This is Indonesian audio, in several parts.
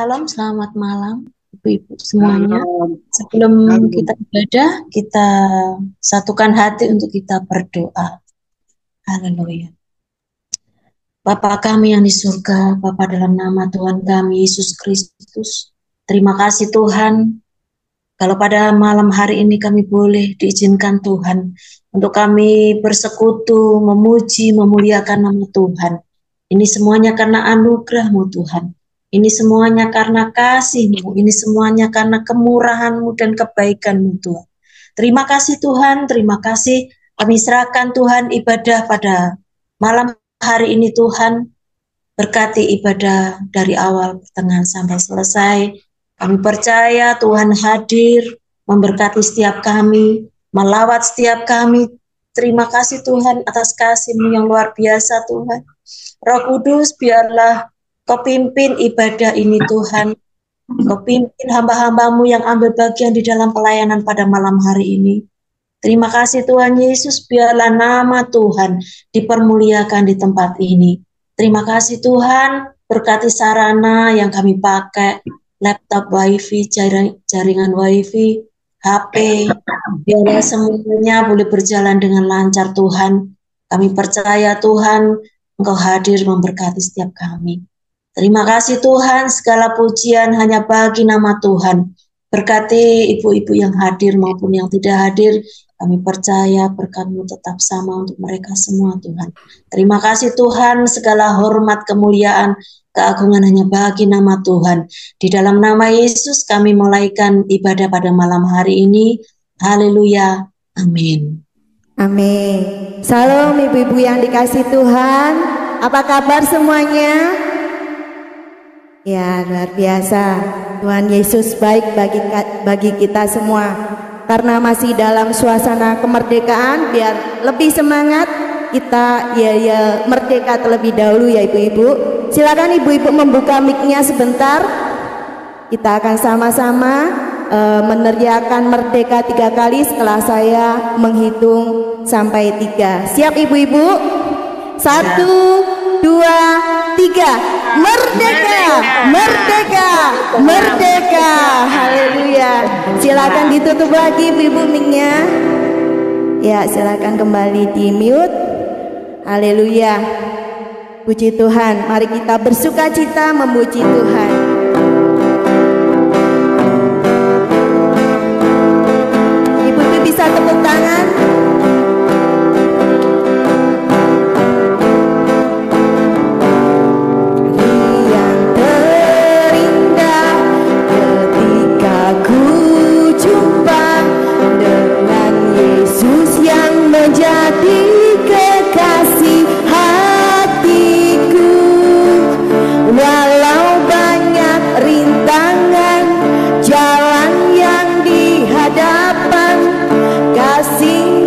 Shalom, selamat malam Ibu-ibu semuanya. Shalom. Sebelum Shalom. kita ibadah, kita satukan hati untuk kita berdoa. Haleluya. Bapa kami yang di surga, Bapa dalam nama Tuhan kami Yesus Kristus, terima kasih Tuhan kalau pada malam hari ini kami boleh diizinkan Tuhan untuk kami bersekutu, memuji, memuliakan nama Tuhan. Ini semuanya karena anugerah-Mu Tuhan. Ini semuanya karena kasih-Mu. Ini semuanya karena kemurahan-Mu dan kebaikan-Mu Tuhan. Terima kasih Tuhan, terima kasih. Kami serahkan Tuhan ibadah pada malam hari ini Tuhan. Berkati ibadah dari awal, pertengahan sampai selesai. Kami percaya Tuhan hadir, memberkati setiap kami, melawat setiap kami. Terima kasih Tuhan atas kasih-Mu yang luar biasa Tuhan. Roh Kudus, biarlah Kau pimpin ibadah ini Tuhan. Kau pimpin hamba-hamba-Mu yang ambil bagian di dalam pelayanan pada malam hari ini. Terima kasih Tuhan Yesus, biarlah nama Tuhan dipermuliakan di tempat ini. Terima kasih Tuhan, berkati sarana yang kami pakai, laptop WiFi, jaringan WiFi, HP, biarlah semuanya boleh berjalan dengan lancar Tuhan. Kami percaya Tuhan, Engkau hadir memberkati setiap kami. Terima kasih Tuhan, segala pujian hanya bagi nama Tuhan. Berkati ibu-ibu yang hadir maupun yang tidak hadir, kami percaya berkat-Mu tetap sama untuk mereka semua Tuhan. Terima kasih Tuhan, segala hormat, kemuliaan, keagungan hanya bagi nama Tuhan. Di dalam nama Yesus kami mulaikan ibadah pada malam hari ini. Haleluya. Amin. Amin. Salam ibu-ibu yang dikasih Tuhan. Apa kabar semuanya? Ya, luar biasa. Tuhan Yesus baik bagi kita semua. Karena masih dalam suasana kemerdekaan, biar lebih semangat kita ya merdeka terlebih dahulu ya ibu-ibu. Silakan ibu-ibu membuka mic-nya sebentar. Kita akan sama-sama meneriakan merdeka 3 kali setelah saya menghitung sampai 3. Siap ibu-ibu? 1, 2, 3. Merdeka, merdeka, merdeka. Haleluya. Silakan ditutup lagi ibu-ibu mic-nya. Ya, silakan kembali di mute. Haleluya. Puji Tuhan. Mari kita bersukacita memuji Tuhan. Ibu-ibu bisa tepuk tangan. Menjadi kekasih hatiku, walau banyak rintangan jalan yang di hadapan, kasih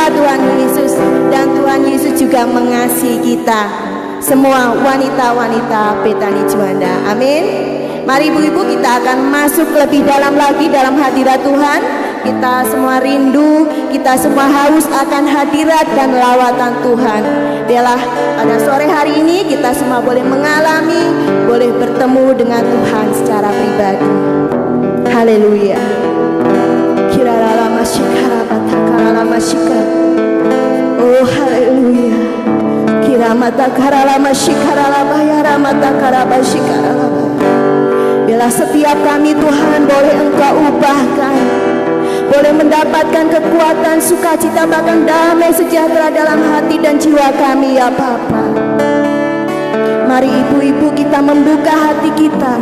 kita Tuhan Yesus, dan Tuhan Yesus juga mengasihi kita semua wanita-wanita Betani Juanda. Amin. Mari ibu-ibu, kita akan masuk lebih dalam lagi dalam hadirat Tuhan. Kita semua rindu, kita semua haus akan hadirat dan lawatan Tuhan. Biarlah pada sore hari ini kita semua boleh mengalami, boleh bertemu dengan Tuhan secara pribadi. Haleluya. Oh haleluya. Biarlah setiap kami Tuhan boleh Engkau ubahkan, boleh mendapatkan kekuatan, sukacita, bahkan damai sejahtera dalam hati dan jiwa kami ya Bapa. Mari ibu-ibu kita membuka hati kita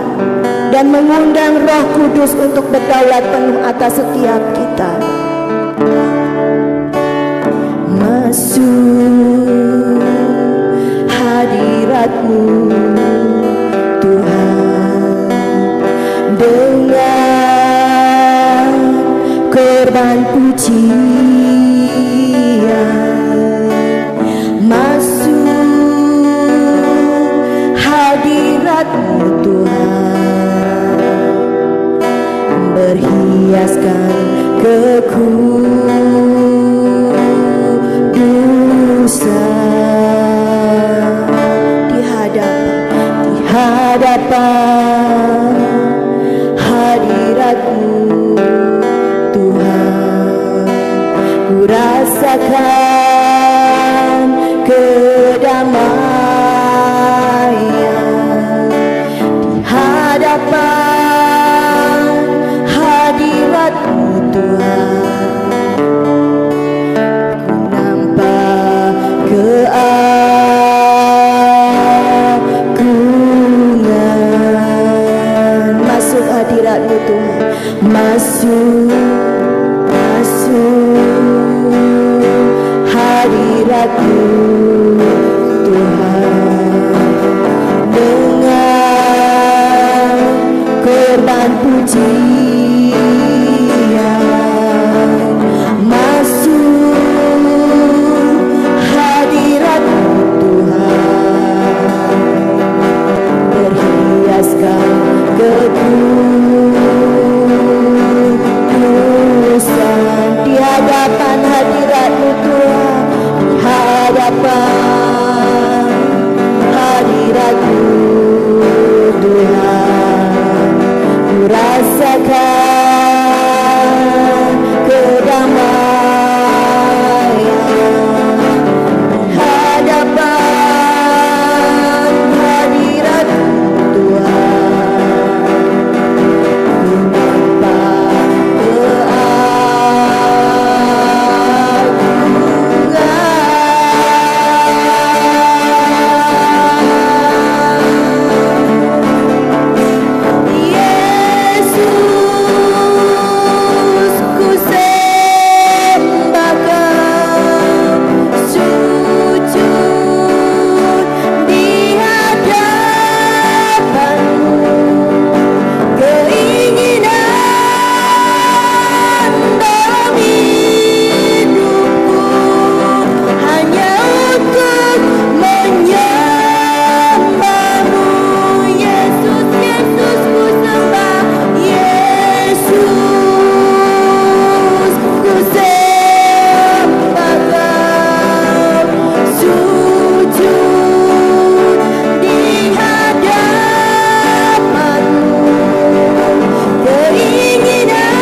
dan mengundang Roh Kudus untuk berdaulat penuh atas setiap kita. Masuk hadirat-Mu Tuhan dengan korban pujian. Masuk hadirat-Mu Tuhan, berhiaskan kekudusan di hadapan hadirat-Mu Tuhan. Ku rasakan kedamaian di hadapan hadirat-Mu Tuhan. Ku nampak keagungan. Masuk hadirat-Mu Tuhan, masuk hadirat-Mu Tuhan dengan korban pujian. Masuk hadirat-Mu Tuhan, berhiaskan kekudusan di hadapan hadirat-Mu Tuhan, di hadapan hadirat-Mu Tuhan. Ku rasakan kedamaian di hadapan hadirat-Mu Tuhan. Ku nampak Yesus, ku sembah Kau, sujud di hadapan-Mu. Keinginan dalam hidupku hanya untuk menyembah-Mu. Yesus, Yesus, ku sembah. Yesus, ku sembah Kau, sujud di hadapan-Mu. Keinginan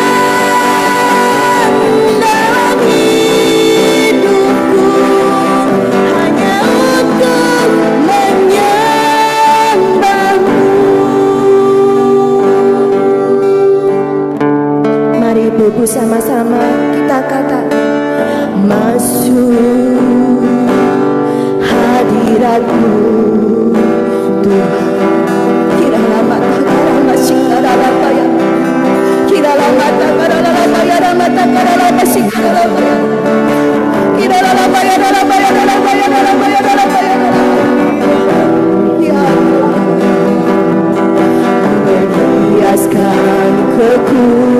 dalam hidupku hanya untuk menyembah-Mu. Mari ibu-ibu sama-sama kita katakan, masuk hadirat-Mu Tuhan. Kiralah mata karama sikaralah paya, kiralah mata karala paya, mata karala sikaralah paya, kiralah paya, paya, paya, paya, paya, paya. Ya Allah, berhiaskan kekudusan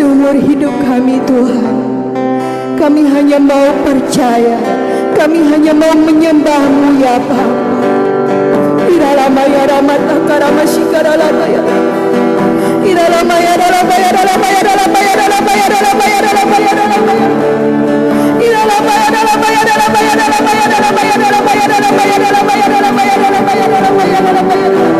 seumur hidup kami Tuhan. Kami hanya mau percaya, kami hanya mau menyembah-Mu ya Bapa. Iralamaya ramataka ramashikaralamaya. Iralamaya ralamaya ralamaya ralamaya ralamaya ralamaya ralamaya ralamaya. Iralamaya ralamaya ralamaya ralamaya ralamaya ralamaya ralamaya ralamaya ralamaya ralamaya ralamaya ralamaya.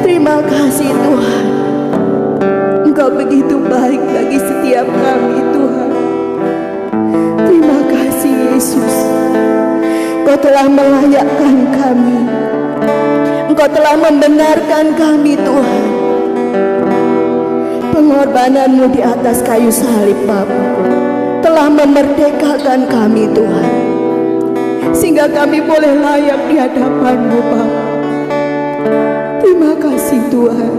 Terima kasih Tuhan. Engkau begitu baik bagi setiap kami Tuhan. Terima kasih Yesus. Engkau telah melayakkan kami. Engkau telah membenarkan kami Tuhan. Pengorbanan-Mu di atas kayu salib Bapa telah memerdekakan kami Tuhan, sehingga kami boleh layak di hadapan-Mu Bapa. Terima kasih Tuhan.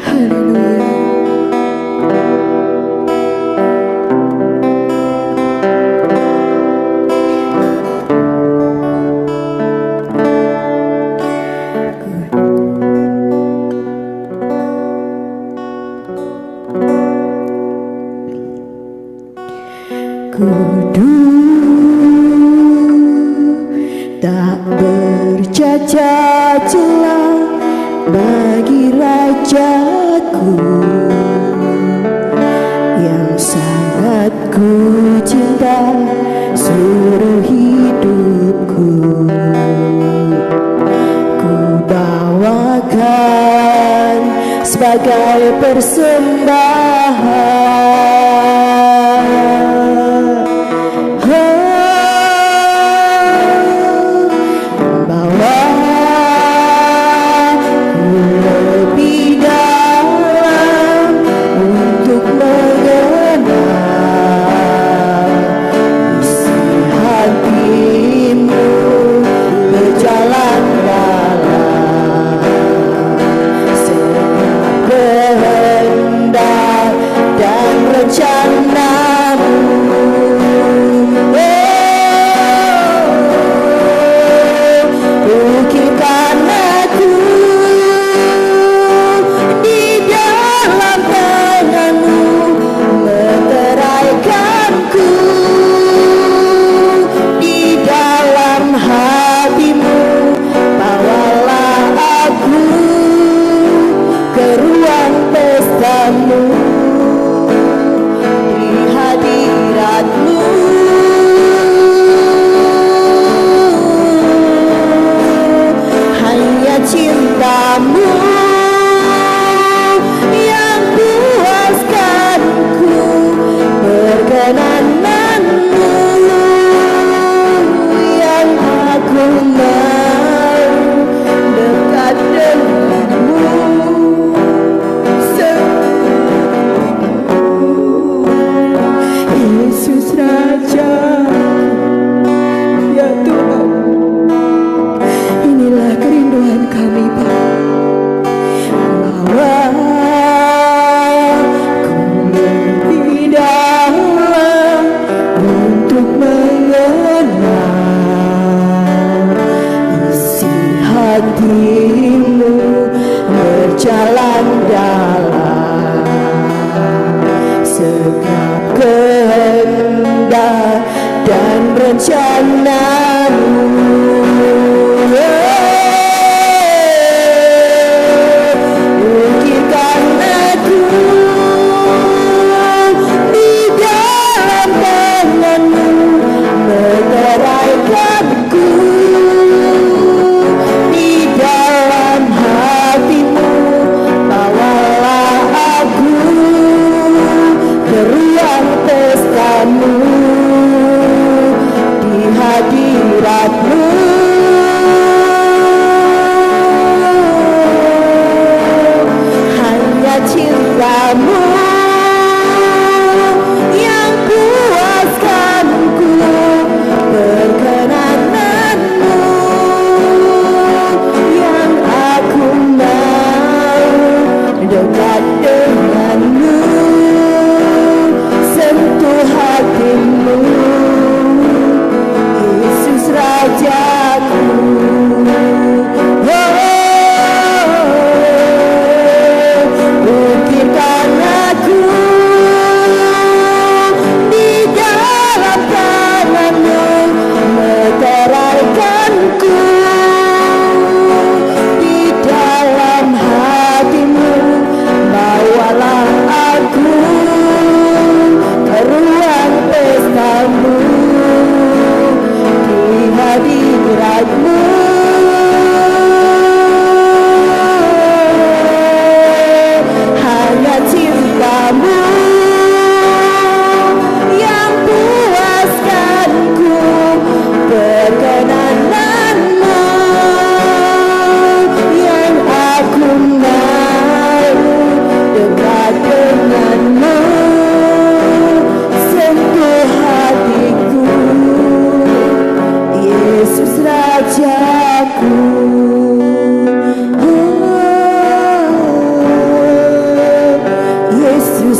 Haleluya. Tak bercacat celah bagi Rajaku yang sangat ku cinta seluruh hidupku. Ku bawakan sebagai persembahan. Dan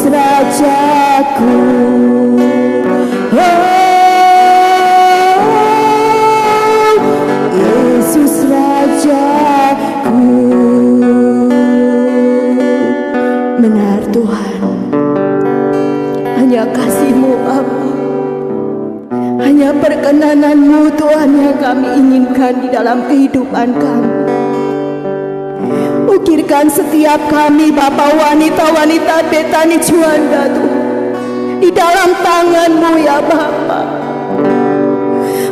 Rajaku. Oh, Yesus Rajaku. Benar Tuhan, hanya kasih-Mu Bapa, hanya perkenanan-Mu Tuhan yang kami inginkan di dalam kehidupan kami. Ukirkan setiap kami Bapak, wanita-wanita Betani Juanda Tuhan, di dalam tangan-Mu ya Bapa.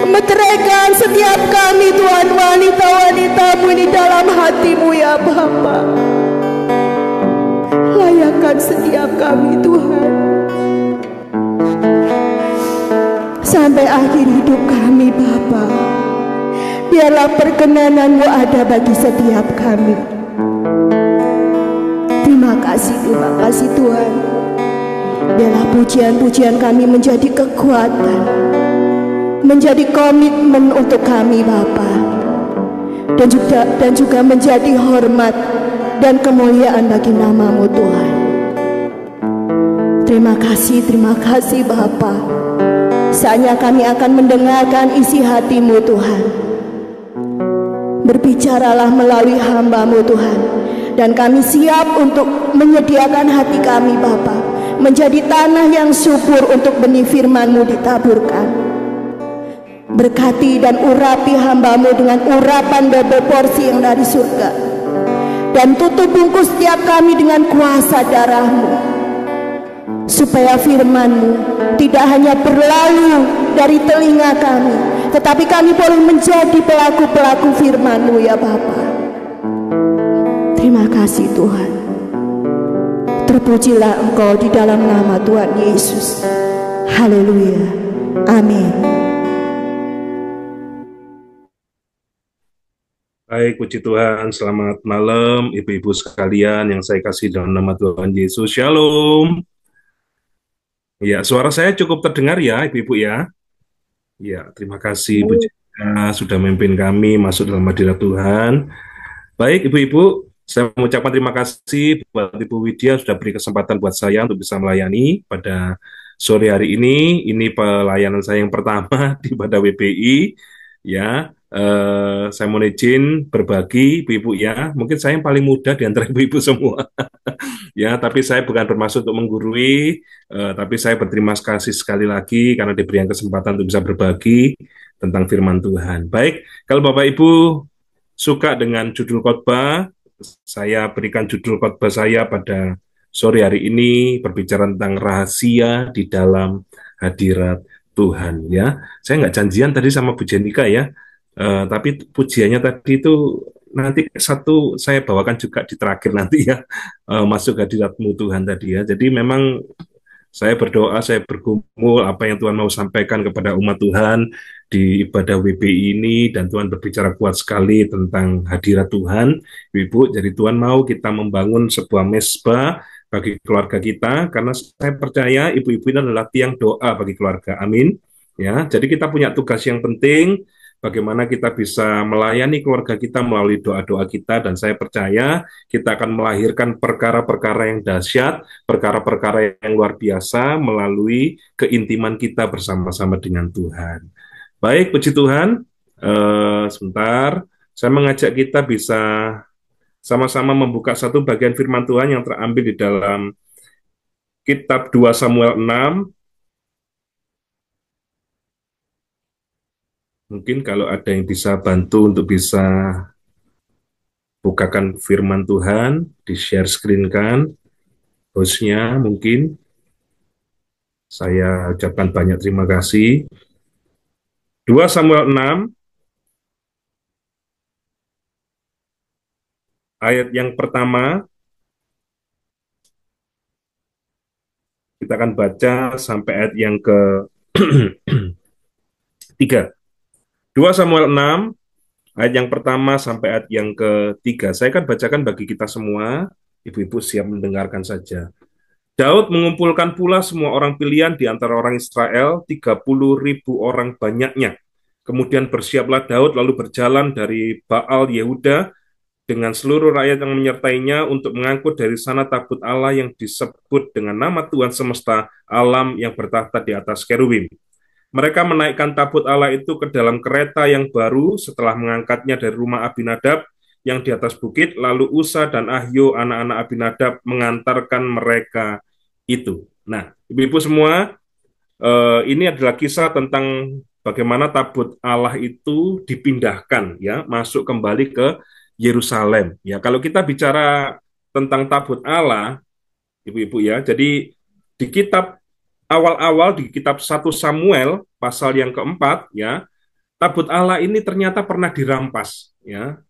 Meteraikan setiap kami Tuhan, wanita-wanita-Mu di dalam hati-Mu ya Bapa. Layakkan setiap kami Tuhan, sampai akhir hidup kami Bapa. Biarlah perkenanan-Mu ada bagi setiap kami. Terima kasih Tuhan. Biarlah pujian-pujian kami menjadi kekuatan, menjadi komitmen untuk kami Bapa, dan juga menjadi hormat dan kemuliaan bagi nama-Mu Tuhan. Terima kasih Bapa. Saatnya kami akan mendengarkan isi hati-Mu Tuhan. Berbicaralah melalui hamba-Mu Tuhan, dan kami siap untuk menyediakan hati kami Bapa menjadi tanah yang subur untuk benih firman-Mu ditaburkan. Berkati dan urapi hamba-Mu dengan urapan double porsi yang dari surga, dan tutup bungkus setiap kami dengan kuasa darah-Mu, supaya firman-Mu tidak hanya berlalu dari telinga kami, tetapi kami boleh menjadi pelaku-pelaku firman-Mu ya Bapa. Terima kasih Tuhan. Terpujilah Engkau di dalam nama Tuhan Yesus. Haleluya. Amin. Baik, puji Tuhan. Selamat malam ibu-ibu sekalian yang saya kasih dalam nama Tuhan Yesus. Shalom. Ya, suara saya cukup terdengar ya ibu-ibu ya. Ya, terima kasih puji Tuhan sudah memimpin kami masuk dalam hadirat Tuhan. Baik ibu-ibu, saya mengucapkan terima kasih buat Ibu Widya sudah beri kesempatan buat saya untuk bisa melayani pada sore hari ini. Ini pelayanan saya yang pertama di pada WPI. Ya, saya mohon izin berbagi ibu-ibu ya. Mungkin saya yang paling muda di antara ibu-ibu semua. Ya, tapi saya bukan bermaksud untuk menggurui, tapi saya berterima kasih sekali lagi karena diberikan kesempatan untuk bisa berbagi tentang firman Tuhan. Baik, kalau Bapak Ibu suka dengan judul khotbah, saya berikan judul khotbah saya pada sore hari ini berbicara tentang rahasia di dalam hadirat Tuhan ya. Saya nggak janjian tadi sama Bu Jenika ya, tapi pujiannya tadi itu nanti satu saya bawakan juga di terakhir nanti ya, masuk hadirat-Mu Tuhan tadi ya. Jadi memang saya berdoa, saya bergumul apa yang Tuhan mau sampaikan kepada umat Tuhan di ibadah WPI ini, dan Tuhan berbicara kuat sekali tentang hadirat Tuhan, Ibu. Jadi Tuhan mau kita membangun sebuah mesbah bagi keluarga kita, karena saya percaya ibu-ibu ini adalah tiang doa bagi keluarga. Amin. Ya, jadi kita punya tugas yang penting, bagaimana kita bisa melayani keluarga kita melalui doa-doa kita, dan saya percaya kita akan melahirkan perkara-perkara yang dahsyat, perkara-perkara yang luar biasa melalui keintiman kita bersama-sama dengan Tuhan. Baik, puji Tuhan. Sebentar, saya mengajak kita bisa sama-sama membuka satu bagian firman Tuhan yang terambil di dalam kitab 2 Samuel 6. Mungkin kalau ada yang bisa bantu untuk bisa bukakan firman Tuhan, di-share screen-kan, hostnya mungkin. Saya ucapkan banyak terima kasih. 2 Samuel 6, ayat yang pertama, kita akan baca sampai ayat yang ke-3. 2 Samuel 6, ayat yang pertama sampai ayat yang ke-3. Saya akan bacakan bagi kita semua, ibu-ibu siap mendengarkan saja. Daud mengumpulkan pula semua orang pilihan di antara orang Israel, 30.000 orang banyaknya. Kemudian bersiaplah Daud lalu berjalan dari Baal Yehuda dengan seluruh rakyat yang menyertainya untuk mengangkut dari sana tabut Allah yang disebut dengan nama Tuhan semesta alam yang bertahta di atas kerubim. Mereka menaikkan tabut Allah itu ke dalam kereta yang baru setelah mengangkatnya dari rumah Abinadab yang di atas bukit, lalu Usa dan Ahyo anak-anak Abinadab mengantarkan mereka itu. Nah, ibu-ibu semua, ini adalah kisah tentang bagaimana tabut Allah itu dipindahkan, ya, masuk kembali ke Yerusalem. Ya, kalau kita bicara tentang tabut Allah, ibu-ibu ya, jadi di kitab awal-awal di kitab 1 Samuel pasal yang keempat, ya, tabut Allah ini ternyata pernah dirampas, ya.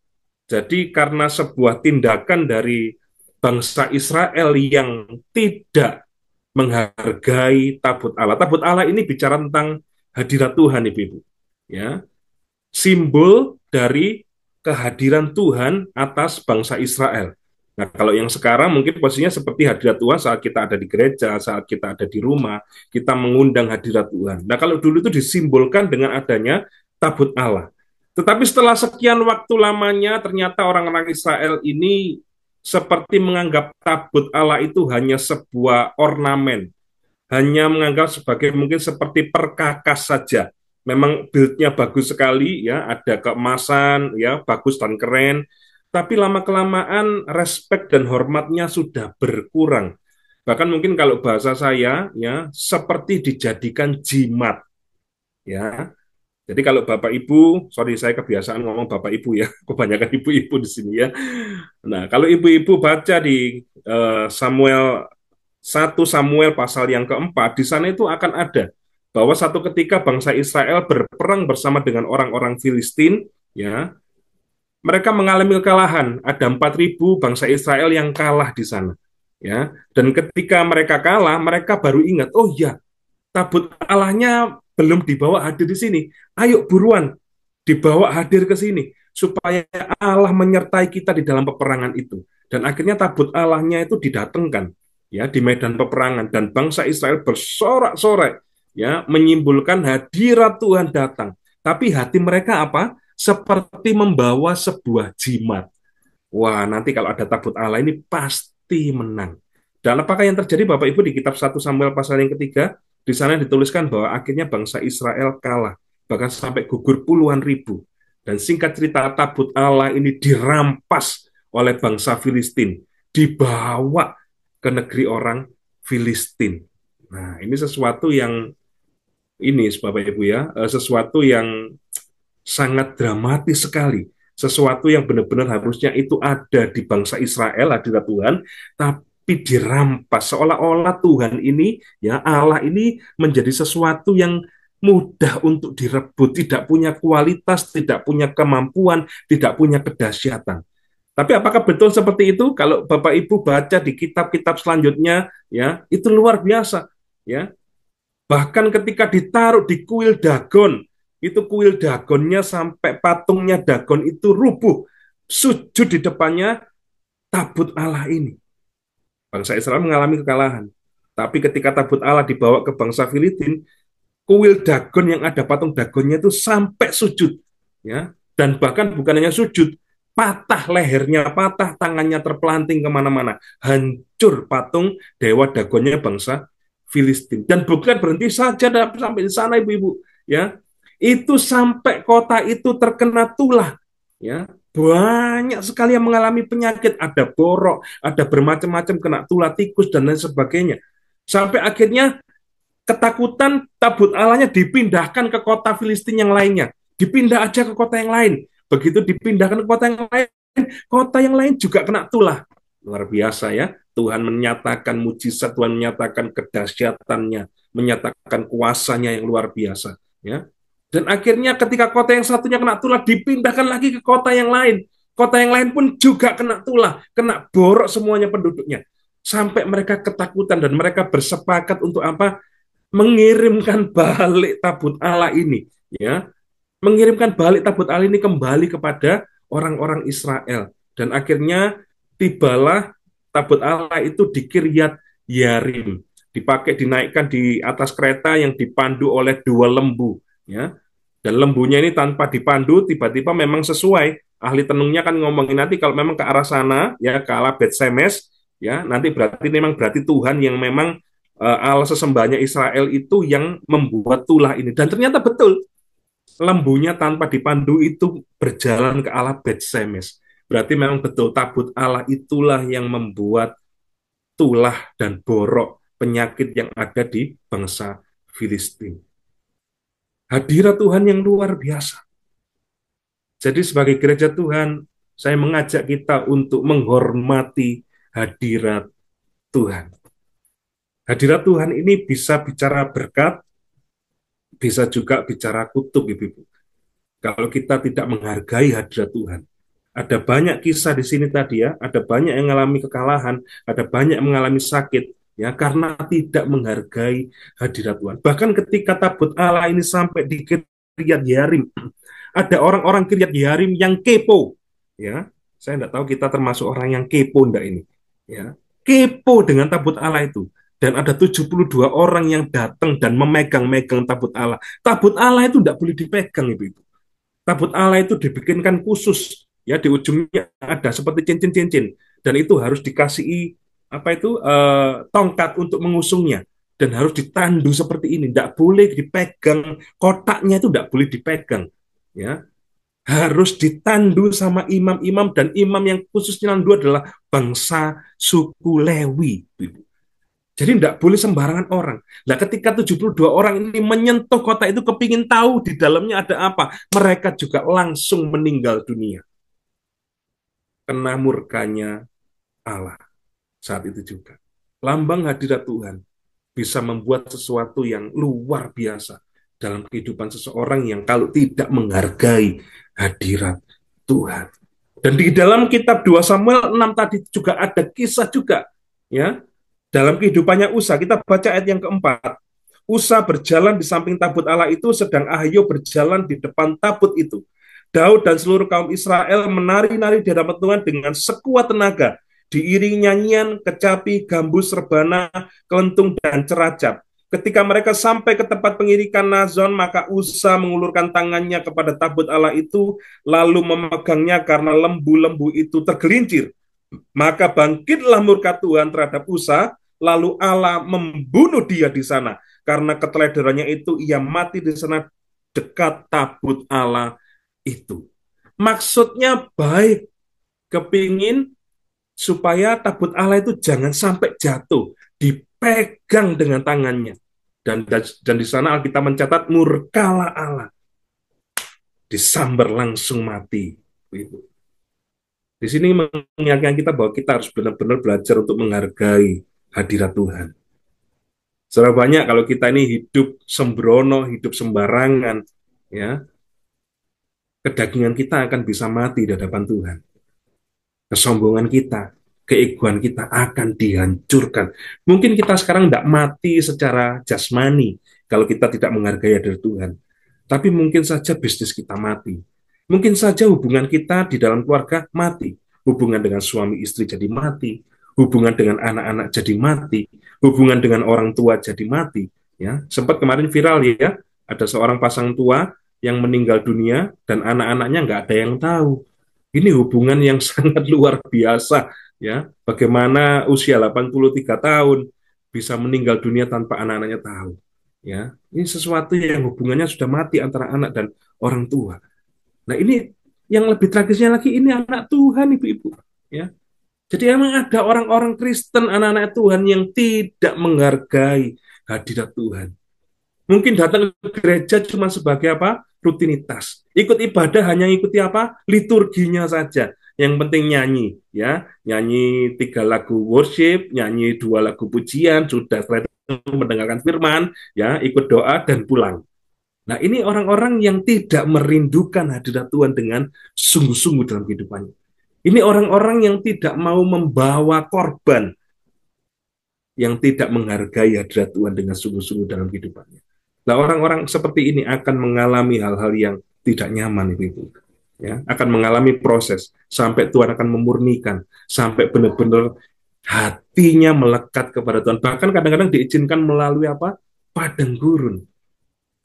Jadi karena sebuah tindakan dari bangsa Israel yang tidak menghargai tabut Allah. Tabut Allah ini bicara tentang hadirat Tuhan, ibu-ibu, ya. Simbol dari kehadiran Tuhan atas bangsa Israel. Nah, kalau yang sekarang mungkin posisinya seperti hadirat Tuhan saat kita ada di gereja, saat kita ada di rumah, kita mengundang hadirat Tuhan. Nah, kalau dulu itu disimbolkan dengan adanya tabut Allah. Tetapi setelah sekian waktu lamanya, ternyata orang-orang Israel ini seperti menganggap tabut Allah itu hanya sebuah ornamen, hanya menganggap sebagai mungkin seperti perkakas saja. Memang build-nya bagus sekali, ya, ada keemasan, ya, bagus dan keren, tapi lama-kelamaan respect dan hormatnya sudah berkurang. Bahkan mungkin kalau bahasa saya, ya, seperti dijadikan jimat, ya. Jadi kalau Bapak Ibu, sorry saya kebiasaan ngomong Bapak Ibu ya, kebanyakan ibu-ibu di sini ya. Nah, kalau ibu-ibu baca di Samuel 1 Samuel pasal yang keempat, di sana itu akan ada bahwa satu ketika bangsa Israel berperang bersama dengan orang-orang Filistin, ya, mereka mengalami kekalahan. Ada 4.000 bangsa Israel yang kalah di sana, ya. Dan ketika mereka kalah, mereka baru ingat, oh ya, tabut Allahnya belum dibawa hadir di sini. Ayo buruan dibawa hadir ke sini supaya Allah menyertai kita di dalam peperangan itu. Dan akhirnya tabut Allahnya itu didatangkan, ya, di medan peperangan, dan bangsa Israel bersorak-sorai, ya, menyimbolkan hadirat Tuhan datang. Tapi hati mereka apa? Seperti membawa sebuah jimat. Wah, nanti kalau ada tabut Allah ini pasti menang. Dan apakah yang terjadi Bapak Ibu di kitab 1 Samuel pasal yang ketiga? Di sana dituliskan bahwa akhirnya bangsa Israel kalah, bahkan sampai gugur puluhan ribu. Dan singkat cerita, tabut Allah ini dirampas oleh bangsa Filistin, dibawa ke negeri orang Filistin. Nah, ini sesuatu yang ini, Bapak Ibu ya, sesuatu yang sangat dramatis sekali. Sesuatu yang benar-benar harusnya itu ada di bangsa Israel, hadirat Tuhan, tapi dirampas. Seolah-olah Tuhan ini, ya, Allah ini menjadi sesuatu yang mudah untuk direbut, tidak punya kualitas, tidak punya kemampuan, tidak punya kedahsyatan. Tapi apakah betul seperti itu? Kalau Bapak Ibu baca di kitab-kitab selanjutnya, ya, itu luar biasa, ya. Bahkan ketika ditaruh di kuil Dagon, itu kuil Dagonnya sampai patungnya Dagon itu rubuh, sujud di depannya tabut Allah ini. Bangsa Israel mengalami kekalahan. Tapi ketika tabut Allah dibawa ke bangsa Filistin, kuil Dagon yang ada patung Dagonnya itu sampai sujud, ya. Dan bahkan bukan hanya sujud, patah lehernya, patah tangannya terpelanting kemana-mana, hancur patung dewa Dagonnya bangsa Filistin. Dan bukan berhenti saja sampai di sana, ibu-ibu, ya. Itu sampai kota itu terkena tulah, ya. Banyak sekali yang mengalami penyakit, ada borok, ada bermacam-macam, kena tulah, tikus dan lain sebagainya. Sampai akhirnya ketakutan, tabut Allahnya dipindahkan ke kota Filistin yang lainnya. Dipindah aja ke kota yang lain. Begitu dipindahkan ke kota yang lain juga kena tulah. Luar biasa ya. Tuhan menyatakan mujizat, Tuhan menyatakan kedahsyatannya, menyatakan kuasanya yang luar biasa, ya. Dan akhirnya ketika kota yang satunya kena tulah, dipindahkan lagi ke kota yang lain. Kota yang lain pun juga kena tulah, kena borok semuanya penduduknya. Sampai mereka ketakutan dan mereka bersepakat untuk apa? Mengirimkan balik tabut Allah ini, ya. Mengirimkan balik tabut Allah ini kembali kepada orang-orang Israel. Dan akhirnya tibalah tabut Allah itu di Kiryat Yarim. Dipakai, dinaikkan di atas kereta yang dipandu oleh 2 lembu, ya. Dan lembunya ini tanpa dipandu, tiba-tiba memang sesuai. ahli tenungnya kan ngomongin nanti kalau memang ke arah sana, ya ke arah Bet Semes, ya nanti berarti Tuhan yang memang Allah sesembahnya Israel itu yang membuat tulah ini. Dan ternyata betul, lembunya tanpa dipandu itu berjalan ke arah Bet Semes. Berarti memang betul tabut Allah itulah yang membuat tulah dan borok penyakit yang ada di bangsa Filistin. Hadirat Tuhan yang luar biasa. Jadi sebagai gereja Tuhan, saya mengajak kita untuk menghormati hadirat Tuhan. Hadirat Tuhan ini bisa bicara berkat, bisa juga bicara kutuk, Ibu. Kalau kita tidak menghargai hadirat Tuhan. Ada banyak kisah di sini tadi ya, ada banyak yang mengalami kekalahan, ada banyak yang mengalami sakit, ya karena tidak menghargai hadirat Tuhan. Bahkan ketika tabut Allah ini sampai di Kiryat Yearim, ada orang-orang Kiryat Yearim yang kepo, ya. Saya tidak tahu kita termasuk orang yang kepo enggak ini, ya. Kepo dengan tabut Allah itu. Dan ada 72 orang yang datang dan memegang-megang tabut Allah. Tabut Allah itu tidak boleh dipegang, Ibu. Tabut Allah itu dibikinkan khusus, ya di ujungnya ada seperti cincin-cincin, dan itu harus dikasihi tongkat untuk mengusungnya, dan harus ditandu seperti ini, tidak boleh dipegang, kotaknya itu tidak boleh dipegang, ya harus ditandu sama imam-imam, dan imam yang khususnya nandu adalah bangsa suku Lewi. Jadi tidak boleh sembarangan orang. Nah, ketika 72 orang ini menyentuh kota itu, kepingin tahu di dalamnya ada apa, mereka juga langsung meninggal dunia. Kena murkanya Allah saat itu juga. Lambang hadirat Tuhan bisa membuat sesuatu yang luar biasa dalam kehidupan seseorang yang kalau tidak menghargai hadirat Tuhan. Dan di dalam kitab 2 Samuel 6 tadi juga ada kisah juga, ya. Dalam kehidupannya Usa, kita baca ayat yang keempat. Usa berjalan di samping tabut Allah itu, sedang Ahio berjalan di depan tabut itu. Daud dan seluruh kaum Israel menari-nari di hadapan Tuhan dengan sekuat tenaga, diiringi nyanyian, kecapi, gambus, rebana, kelentung, dan ceracap. Ketika mereka sampai ke tempat pengirikan Nazon, maka Usa mengulurkan tangannya kepada tabut Allah itu, lalu memegangnya karena lembu-lembu itu tergelincir. Maka bangkitlah murka Tuhan terhadap Usa, lalu Allah membunuh dia di sana. Karena keteledorannya itu, ia mati di sana dekat tabut Allah itu. Maksudnya baik, kepingin supaya tabut Allah itu jangan sampai jatuh, dipegang dengan tangannya. Dan di sana Alkitab mencatat murkalah Allah, disambar langsung mati. Di sini mengingatkan kita bahwa kita harus benar-benar belajar untuk menghargai hadirat Tuhan. Seberapa banyak kalau kita ini hidup sembrono, hidup sembarangan, ya, kedagingan kita akan bisa mati di hadapan Tuhan. Kesombongan kita, keegoan kita akan dihancurkan. Mungkin kita sekarang tidak mati secara jasmani kalau kita tidak menghargai hadirat Tuhan. Tapi mungkin saja bisnis kita mati. Mungkin saja hubungan kita di dalam keluarga mati. Hubungan dengan suami istri jadi mati. Hubungan dengan anak-anak jadi mati. Hubungan dengan orang tua jadi mati. Ya, sempat kemarin viral ya, ada seorang pasang tua yang meninggal dunia dan anak-anaknya nggak ada yang tahu. Ini hubungan yang sangat luar biasa. Ya, bagaimana usia 83 tahun bisa meninggal dunia tanpa anak-anaknya tahu. Ya, ini sesuatu yang hubungannya sudah mati antara anak dan orang tua. Nah, ini yang lebih tragisnya lagi, ini anak Tuhan, ibu-ibu. Ya, jadi emang ada orang-orang Kristen, anak-anak Tuhan yang tidak menghargai hadirat Tuhan. Mungkin datang ke gereja cuma sebagai apa? Rutinitas. Ikut ibadah hanya ikuti apa? Liturginya saja. Yang penting nyanyi, ya, nyanyi 3 lagu worship, nyanyi 2 lagu pujian, sudah mendengarkan firman, ya, ikut doa dan pulang. Nah, ini orang-orang yang tidak merindukan hadirat Tuhan dengan sungguh-sungguh dalam kehidupannya. Ini orang-orang yang tidak mau membawa korban, yang tidak menghargai hadirat Tuhan dengan sungguh-sungguh dalam kehidupannya. Nah, orang-orang seperti ini akan mengalami hal-hal yang tidak nyaman, Ibu. Ya, akan mengalami proses sampai Tuhan akan memurnikan, sampai benar-benar hatinya melekat kepada Tuhan. Bahkan kadang-kadang diizinkan melalui apa? Padang gurun.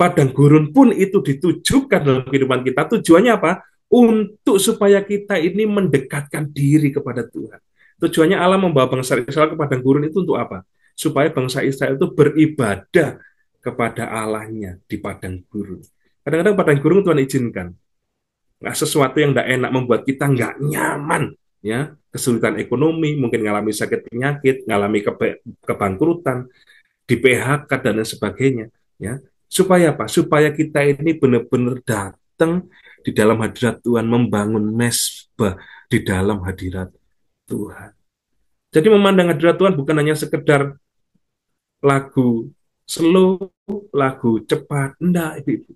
Padang gurun pun itu ditujukan dalam kehidupan kita. Tujuannya apa? untuk supaya kita ini mendekatkan diri kepada Tuhan. Tujuannya Allah membawa bangsa Israel ke padang gurun itu untuk apa? Supaya bangsa Israel itu beribadah kepada Allahnya di padang gurun. Kadang-kadang padang gurun Tuhan izinkan. Nggak sesuatu yang tidak enak membuat kita nggak nyaman, ya, kesulitan ekonomi, mungkin ngalami sakit penyakit, ngalami kebangkrutan, di PHK dan lain sebagainya, ya. Supaya apa? Supaya kita ini benar-benar datang di dalam hadirat Tuhan, membangun mesbah di dalam hadirat Tuhan. Jadi memandang hadirat Tuhan bukan hanya sekedar lagu slow, lagu cepat, enggak, Ibu.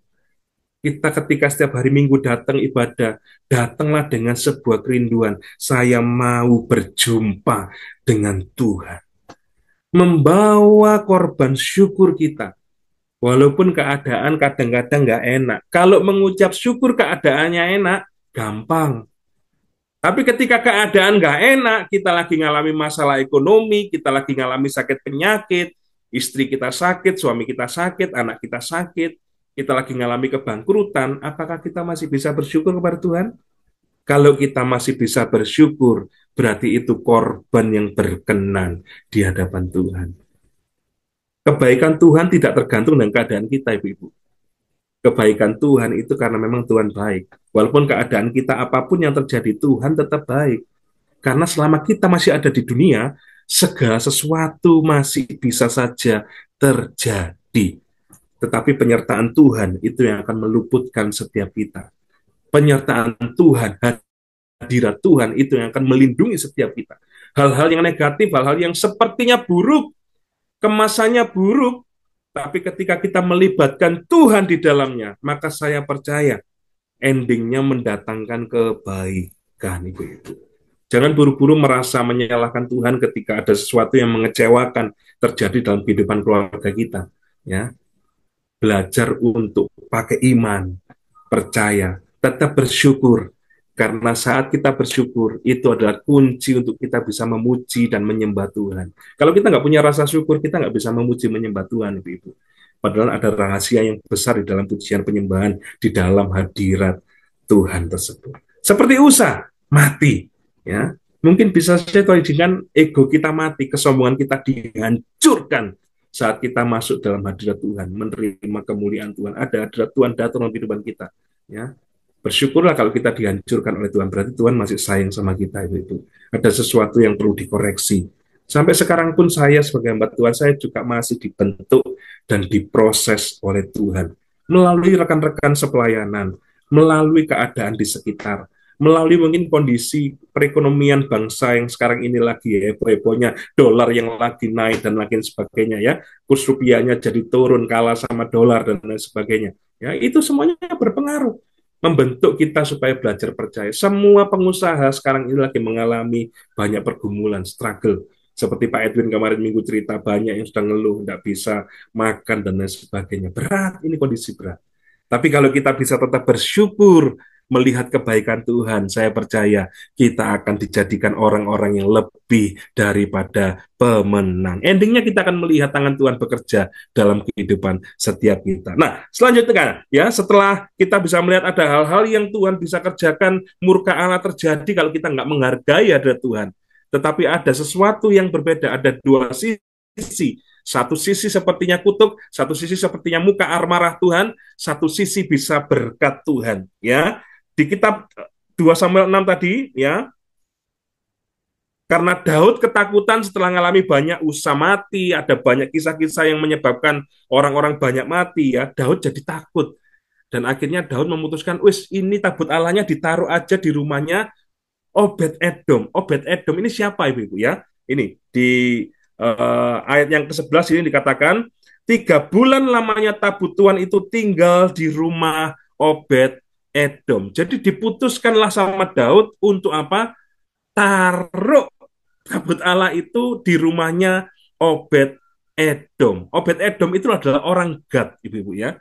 Kita ketika setiap hari Minggu datang ibadah, datanglah dengan sebuah kerinduan. Saya mau berjumpa dengan Tuhan. Membawa korban syukur kita. Walaupun keadaan kadang-kadang nggak enak. Kalau mengucap syukur keadaannya enak, gampang. Tapi ketika keadaan nggak enak, kita lagi ngalami masalah ekonomi, kita lagi ngalami sakit penyakit, istri kita sakit, suami kita sakit, anak kita sakit, kita lagi ngalami kebangkrutan, apakah kita masih bisa bersyukur kepada Tuhan? Kalau kita masih bisa bersyukur, berarti itu korban yang berkenan di hadapan Tuhan. Kebaikan Tuhan tidak tergantung dengan keadaan kita, Ibu-ibu. Kebaikan Tuhan itu karena memang Tuhan baik. Walaupun keadaan kita apapun yang terjadi, Tuhan tetap baik. Karena selama kita masih ada di dunia, segala sesuatu masih bisa saja terjadi. Tetapi penyertaan Tuhan itu yang akan meluputkan setiap kita. Penyertaan Tuhan, hadirat Tuhan itu yang akan melindungi setiap kita. Hal-hal yang negatif, hal-hal yang sepertinya buruk, kemasannya buruk, tapi ketika kita melibatkan Tuhan di dalamnya, maka saya percaya endingnya mendatangkan kebaikan, Ibu-ibu. Jangan buru-buru merasa menyalahkan Tuhan ketika ada sesuatu yang mengecewakan terjadi dalam kehidupan keluarga kita. Ya, belajar untuk pakai iman, percaya, tetap bersyukur. Karena saat kita bersyukur, itu adalah kunci untuk kita bisa memuji dan menyembah Tuhan. Kalau kita nggak punya rasa syukur, kita nggak bisa memuji, menyembah Tuhan, Ibu-ibu. Padahal ada rahasia yang besar di dalam pujian penyembahan, di dalam hadirat Tuhan tersebut. Seperti Usa, mati. Ya, mungkin bisa saja Tuhan izinkan ego kita mati, kesombongan kita dihancurkan saat kita masuk dalam hadirat Tuhan, menerima kemuliaan Tuhan. Ada hadirat Tuhan datang dalam kehidupan kita. Ya, bersyukurlah kalau kita dihancurkan oleh Tuhan, berarti Tuhan masih sayang sama kita, itu. Ada sesuatu yang perlu dikoreksi. Sampai sekarang pun saya sebagai hamba Tuhan, saya juga masih dibentuk dan diproses oleh Tuhan. Melalui rekan-rekan sepelayanan, melalui keadaan di sekitar, melalui mungkin kondisi perekonomian bangsa yang sekarang ini lagi heboh-hebohnya, dolar yang lagi naik dan lain sebagainya, ya, kurs rupiahnya jadi turun kalah sama dolar dan lain sebagainya. Ya, itu semuanya berpengaruh membentuk kita supaya belajar percaya. Semua pengusaha sekarang ini lagi mengalami banyak pergumulan, struggle. Seperti Pak Edwin kemarin minggu cerita, banyak yang sudah ngeluh, tidak bisa makan dan lain sebagainya. Berat, ini kondisi berat. Tapi kalau kita bisa tetap bersyukur, melihat kebaikan Tuhan, saya percaya kita akan dijadikan orang-orang yang lebih daripada pemenang. Endingnya kita akan melihat tangan Tuhan bekerja dalam kehidupan setiap kita. Nah, selanjutnya ya, setelah kita bisa melihat ada hal-hal yang Tuhan bisa kerjakan, murka Allah terjadi kalau kita nggak menghargai ada Tuhan. Tetapi ada sesuatu yang berbeda, ada dua sisi. Satu sisi sepertinya kutuk, satu sisi sepertinya muka amarah Tuhan, satu sisi bisa berkat Tuhan. Ya, di kitab 2 Samuel 6 tadi, ya, karena Daud ketakutan setelah mengalami banyak Usa mati, ada banyak kisah-kisah yang menyebabkan orang-orang banyak mati, ya, Daud jadi takut. Dan akhirnya Daud memutuskan, wis ini tabut Allahnya ditaruh aja di rumahnya Obed-Edom. Obed-Edom ini siapa, Ibu-ibu, ya? Ini di ayat yang ke-11 ini dikatakan, 3 bulan lamanya tabut Tuhan itu tinggal di rumah Obed-Edom. Jadi diputuskanlah sama Daud untuk apa? Taruh tabut Allah itu di rumahnya Obed-Edom. Obed-Edom itu adalah orang Gad, Ibu-ibu, ya.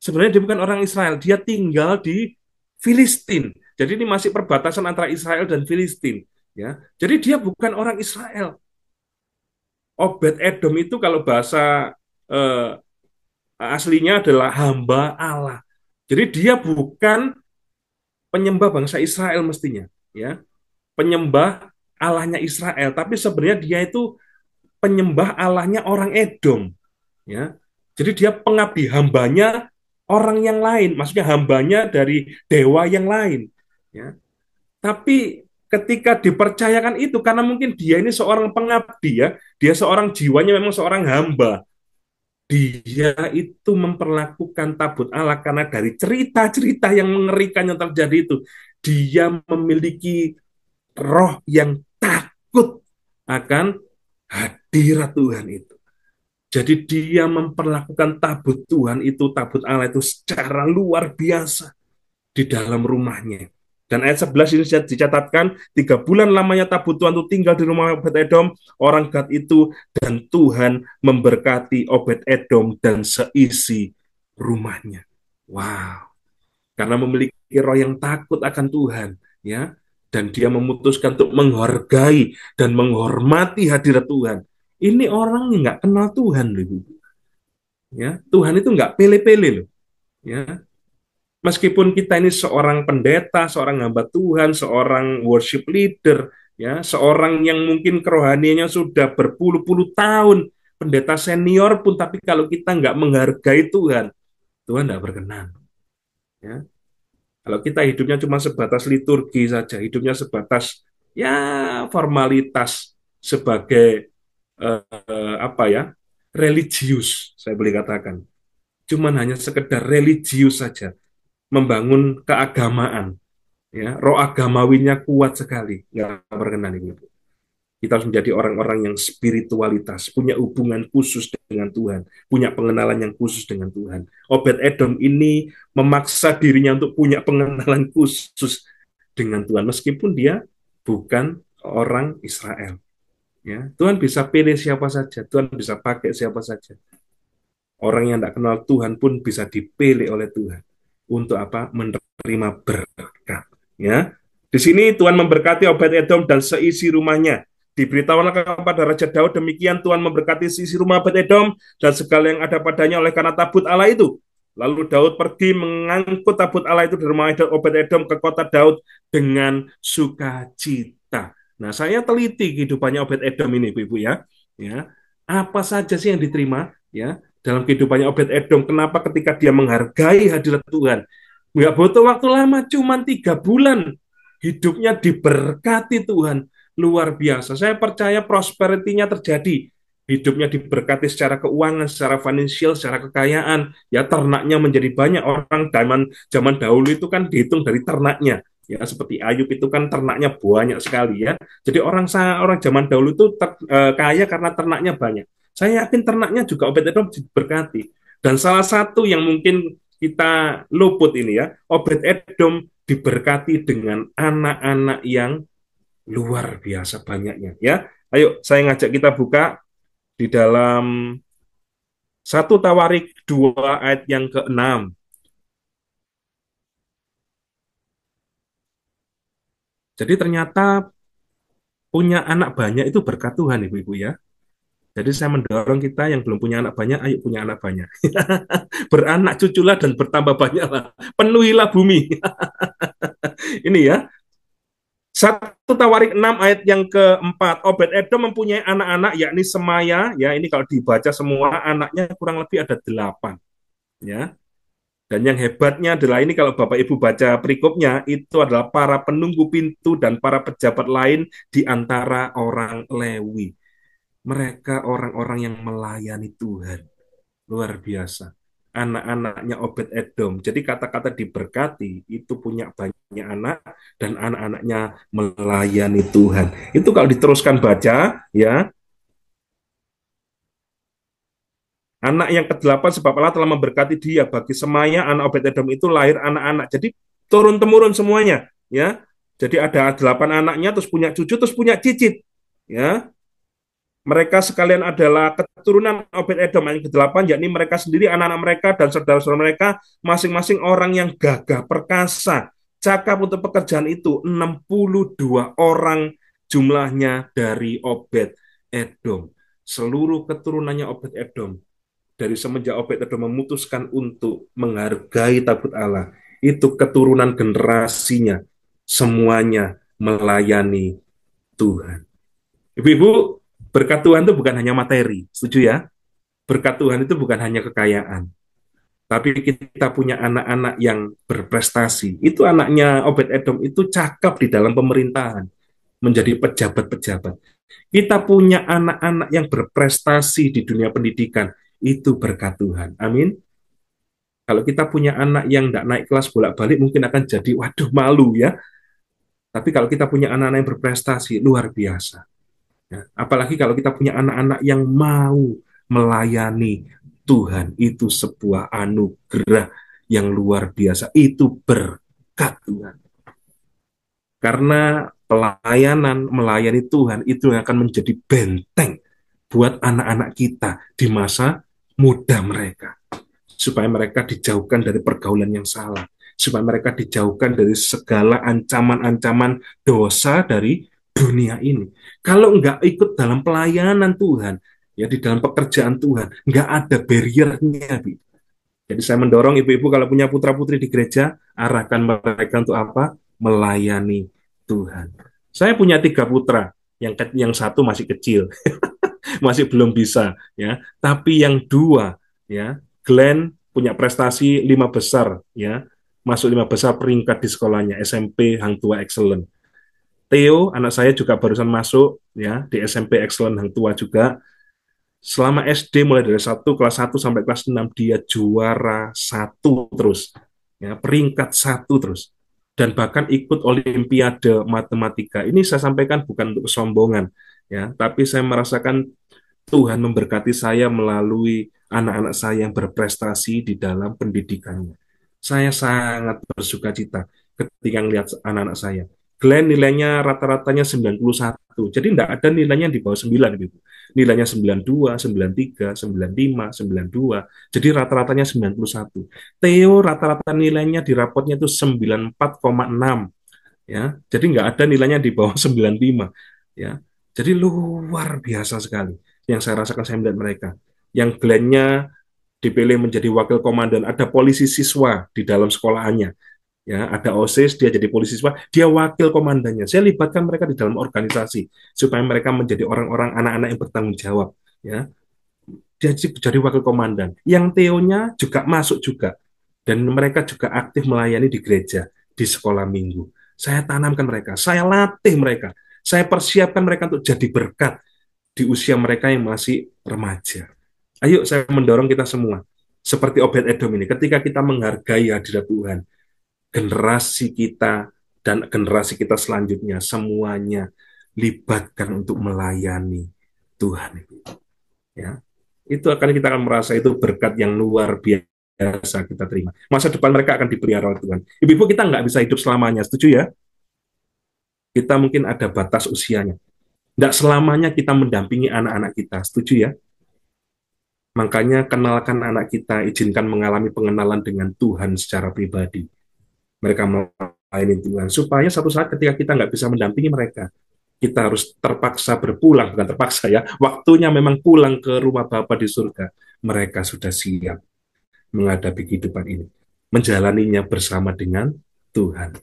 Sebenarnya dia bukan orang Israel, dia tinggal di Filistin. Jadi ini masih perbatasan antara Israel dan Filistin, ya. Jadi dia bukan orang Israel. Obed-Edom itu kalau bahasa aslinya adalah hamba Allah. Jadi dia bukan penyembah bangsa Israel mestinya, ya, penyembah Allahnya Israel, tapi sebenarnya dia itu penyembah Allahnya orang Edom, ya. Jadi dia pengabdi hambanya orang yang lain, maksudnya hambanya dari dewa yang lain, ya. Tapi ketika dipercayakan itu, karena mungkin dia ini seorang pengabdi, ya, dia seorang jiwanya memang seorang hamba, dia itu memperlakukan tabut Allah karena dari cerita-cerita yang mengerikan yang terjadi itu, dia memiliki roh yang takut akan hadirat Tuhan itu. Jadi dia memperlakukan tabut Tuhan itu, tabut Allah itu secara luar biasa di dalam rumahnya. Dan ayat 11 ini dicatatkan, 3 bulan lamanya tabut Tuhan itu tinggal di rumah Obed-Edom, orang Gad itu, dan Tuhan memberkati Obed-Edom dan seisi rumahnya. Wow, karena memiliki roh yang takut akan Tuhan, ya, dan dia memutuskan untuk menghargai dan menghormati hadirat Tuhan. Ini orang yang nggak kenal Tuhan, loh, Ibu. Ya, Tuhan itu nggak pele-pele, loh. Ya, meskipun kita ini seorang pendeta, seorang hamba Tuhan, seorang worship leader, ya, seorang yang mungkin kerohaniannya sudah berpuluh-puluh tahun, pendeta senior pun, tapi kalau kita nggak menghargai Tuhan, Tuhan nggak berkenan. Ya. Kalau kita hidupnya cuma sebatas liturgi saja, hidupnya sebatas ya formalitas sebagai apa ya, religius, saya boleh katakan, cuman hanya sekedar religius saja, membangun keagamaan, ya, roh agamawinya kuat sekali, nggak berkenan ini. Kita harus menjadi orang-orang yang spiritualitas, punya hubungan khusus dengan Tuhan, punya pengenalan yang khusus dengan Tuhan. Obed-Edom ini memaksa dirinya untuk punya pengenalan khusus dengan Tuhan, meskipun dia bukan orang Israel. Ya, Tuhan bisa pilih siapa saja, Tuhan bisa pakai siapa saja. Orang yang tidak kenal Tuhan pun bisa dipilih oleh Tuhan untuk apa? Menerima berkat. Ya, di sini Tuhan memberkati Obed-Edom dan seisi rumahnya. Diberitahulah kepada Raja Daud, demikian Tuhan memberkati seisi rumah Obed-Edom dan segala yang ada padanya oleh karena tabut Allah itu. Lalu Daud pergi mengangkut tabut Allah itu dari rumah Obed-Edom ke kota Daud dengan sukacita. Nah, saya teliti kehidupannya Obed-Edom ini, Ibu-ibu, ya. Ya, apa saja sih yang diterima, ya, dalam kehidupannya Obed-Edom? Kenapa ketika dia menghargai hadirat Tuhan, nggak butuh waktu lama, cuma 3 bulan, hidupnya diberkati Tuhan, luar biasa. Saya percaya prosperity-nya terjadi, hidupnya diberkati secara keuangan, secara finansial, secara kekayaan, ya, ternaknya menjadi banyak. Orang zaman zaman dahulu itu kan dihitung dari ternaknya, ya, seperti Ayub itu kan ternaknya banyak sekali, ya. Jadi orang orang zaman dahulu itu kaya karena ternaknya banyak. Saya yakin ternaknya juga Obed-Edom diberkati. Dan salah satu yang mungkin kita luput ini, ya, Obed-Edom diberkati dengan anak-anak yang luar biasa banyaknya, ya. Ayo saya ngajak kita buka di dalam 1 Tawarik 2 ayat yang ke-6. Jadi ternyata punya anak banyak itu berkat Tuhan, Ibu-ibu, ya. Jadi saya mendorong kita yang belum punya anak banyak, ayo punya anak banyak. Beranak cuculah dan bertambah banyaklah. Penuhilah bumi. Ini, ya. 1 Tawarik 6 ayat yang ke-4. Obed-Edom mempunyai anak-anak yakni Semaya, ya, ini kalau dibaca semua anaknya kurang lebih ada 8, ya. Dan yang hebatnya adalah ini, kalau Bapak Ibu baca perikopnya, itu adalah para penunggu pintu dan para pejabat lain di antara orang Lewi. Mereka orang-orang yang melayani Tuhan. Luar biasa. Anak-anaknya Obed-Edom. Jadi kata-kata diberkati itu punya banyak anak dan anak-anaknya melayani Tuhan. Itu kalau diteruskan baca, ya. Anak yang ke-8, sebab Allah telah memberkati dia. Bagi Semaya, anak Obed-Edom itu lahir anak-anak. Jadi turun-temurun semuanya, ya. Jadi ada 8 anaknya, terus punya cucu, terus punya cicit, ya. Mereka sekalian adalah keturunan Obed-Edom yang ke-8, yakni mereka sendiri, anak-anak mereka, dan saudara-saudara mereka, masing-masing orang yang gagah perkasa. Cakap untuk pekerjaan itu, 62 orang jumlahnya dari Obed-Edom. Seluruh keturunannya Obed-Edom. Dari semenjak Obed-Edom memutuskan untuk menghargai tabut Allah, itu keturunan generasinya semuanya melayani Tuhan. Ibu-ibu, berkat Tuhan itu bukan hanya materi, setuju ya? Berkat Tuhan itu bukan hanya kekayaan, tapi kita punya anak-anak yang berprestasi. Itu anaknya Obed-Edom itu cakap di dalam pemerintahan, menjadi pejabat-pejabat. Kita punya anak-anak yang berprestasi di dunia pendidikan, itu berkat Tuhan. Amin. Kalau kita punya anak yang tidak naik kelas bolak-balik, mungkin akan jadi, waduh, malu ya. Tapi kalau kita punya anak-anak yang berprestasi, luar biasa. Ya. Apalagi kalau kita punya anak-anak yang mau melayani Tuhan, itu sebuah anugerah yang luar biasa. Itu berkat Tuhan. Karena pelayanan, melayani Tuhan, itu yang akan menjadi benteng buat anak-anak kita di masa muda mereka. Supaya mereka dijauhkan dari pergaulan yang salah. Supaya mereka dijauhkan dari segala ancaman-ancaman dosa dari dunia ini. Kalau nggak ikut dalam pelayanan Tuhan, ya di dalam pekerjaan Tuhan, nggak ada barriernya. Jadi saya mendorong ibu-ibu kalau punya putra-putri di gereja, arahkan mereka untuk apa? Melayani Tuhan. Saya punya 3 putra, yang satu masih kecil, masih belum bisa, ya. Tapi yang 2, ya, Glenn punya prestasi 5 besar, ya, masuk 5 besar peringkat di sekolahnya, SMP Hang Tua Excellent. Theo, anak saya juga barusan masuk, ya, di SMP Excellent Hang Tua juga. Selama SD mulai dari kelas 1 sampai kelas 6 dia juara 1 terus, ya, peringkat 1 terus, dan bahkan ikut Olimpiade Matematika. Ini saya sampaikan bukan untuk kesombongan, ya, tapi saya merasakan Tuhan memberkati saya melalui anak-anak saya yang berprestasi di dalam pendidikannya. Saya sangat bersuka cita ketika melihat anak-anak saya. Glenn nilainya rata-ratanya 91. Jadi tidak ada nilainya di bawah 9, Ibu. Nilainya 92, 93, 95, 92. Jadi rata-ratanya 91. Theo rata-rata nilainya di rapotnya itu 94,6. Ya. Jadi nggak ada nilainya di bawah 95. Ya. Jadi luar biasa sekali yang saya rasakan saya melihat mereka. Yang Glenn-nya dipilih menjadi wakil komandan, ada polisi siswa di dalam sekolahannya, ya, ada OSIS, dia jadi polisi siswa, dia wakil komandannya. Saya libatkan mereka di dalam organisasi supaya mereka menjadi orang-orang, anak-anak yang bertanggung jawab, ya. Dia jadi wakil komandan. Yang Theo-nya juga masuk juga, dan mereka juga aktif melayani di gereja, di sekolah minggu. Saya tanamkan mereka, saya latih mereka, saya persiapkan mereka untuk jadi berkat di usia mereka yang masih remaja. Ayo saya mendorong kita semua, seperti Obed-Edom ini, ketika kita menghargai hadirat Tuhan, generasi kita dan generasi kita selanjutnya, semuanya libatkan untuk melayani Tuhan. Ya, itu kita akan merasa itu berkat yang luar biasa kita terima. Masa depan mereka akan dipelihara oleh Tuhan. Ibu-ibu, kita nggak bisa hidup selamanya, setuju ya? Kita mungkin ada batas usianya. Nggak selamanya kita mendampingi anak-anak kita, setuju ya? Makanya kenalkan anak kita, izinkan mengalami pengenalan dengan Tuhan secara pribadi. Mereka melayani Tuhan, supaya satu saat ketika kita nggak bisa mendampingi mereka, kita harus terpaksa berpulang, bukan terpaksa ya, waktunya memang pulang ke rumah Bapa di surga. Mereka sudah siap menghadapi kehidupan ini, menjalaninya bersama dengan Tuhan.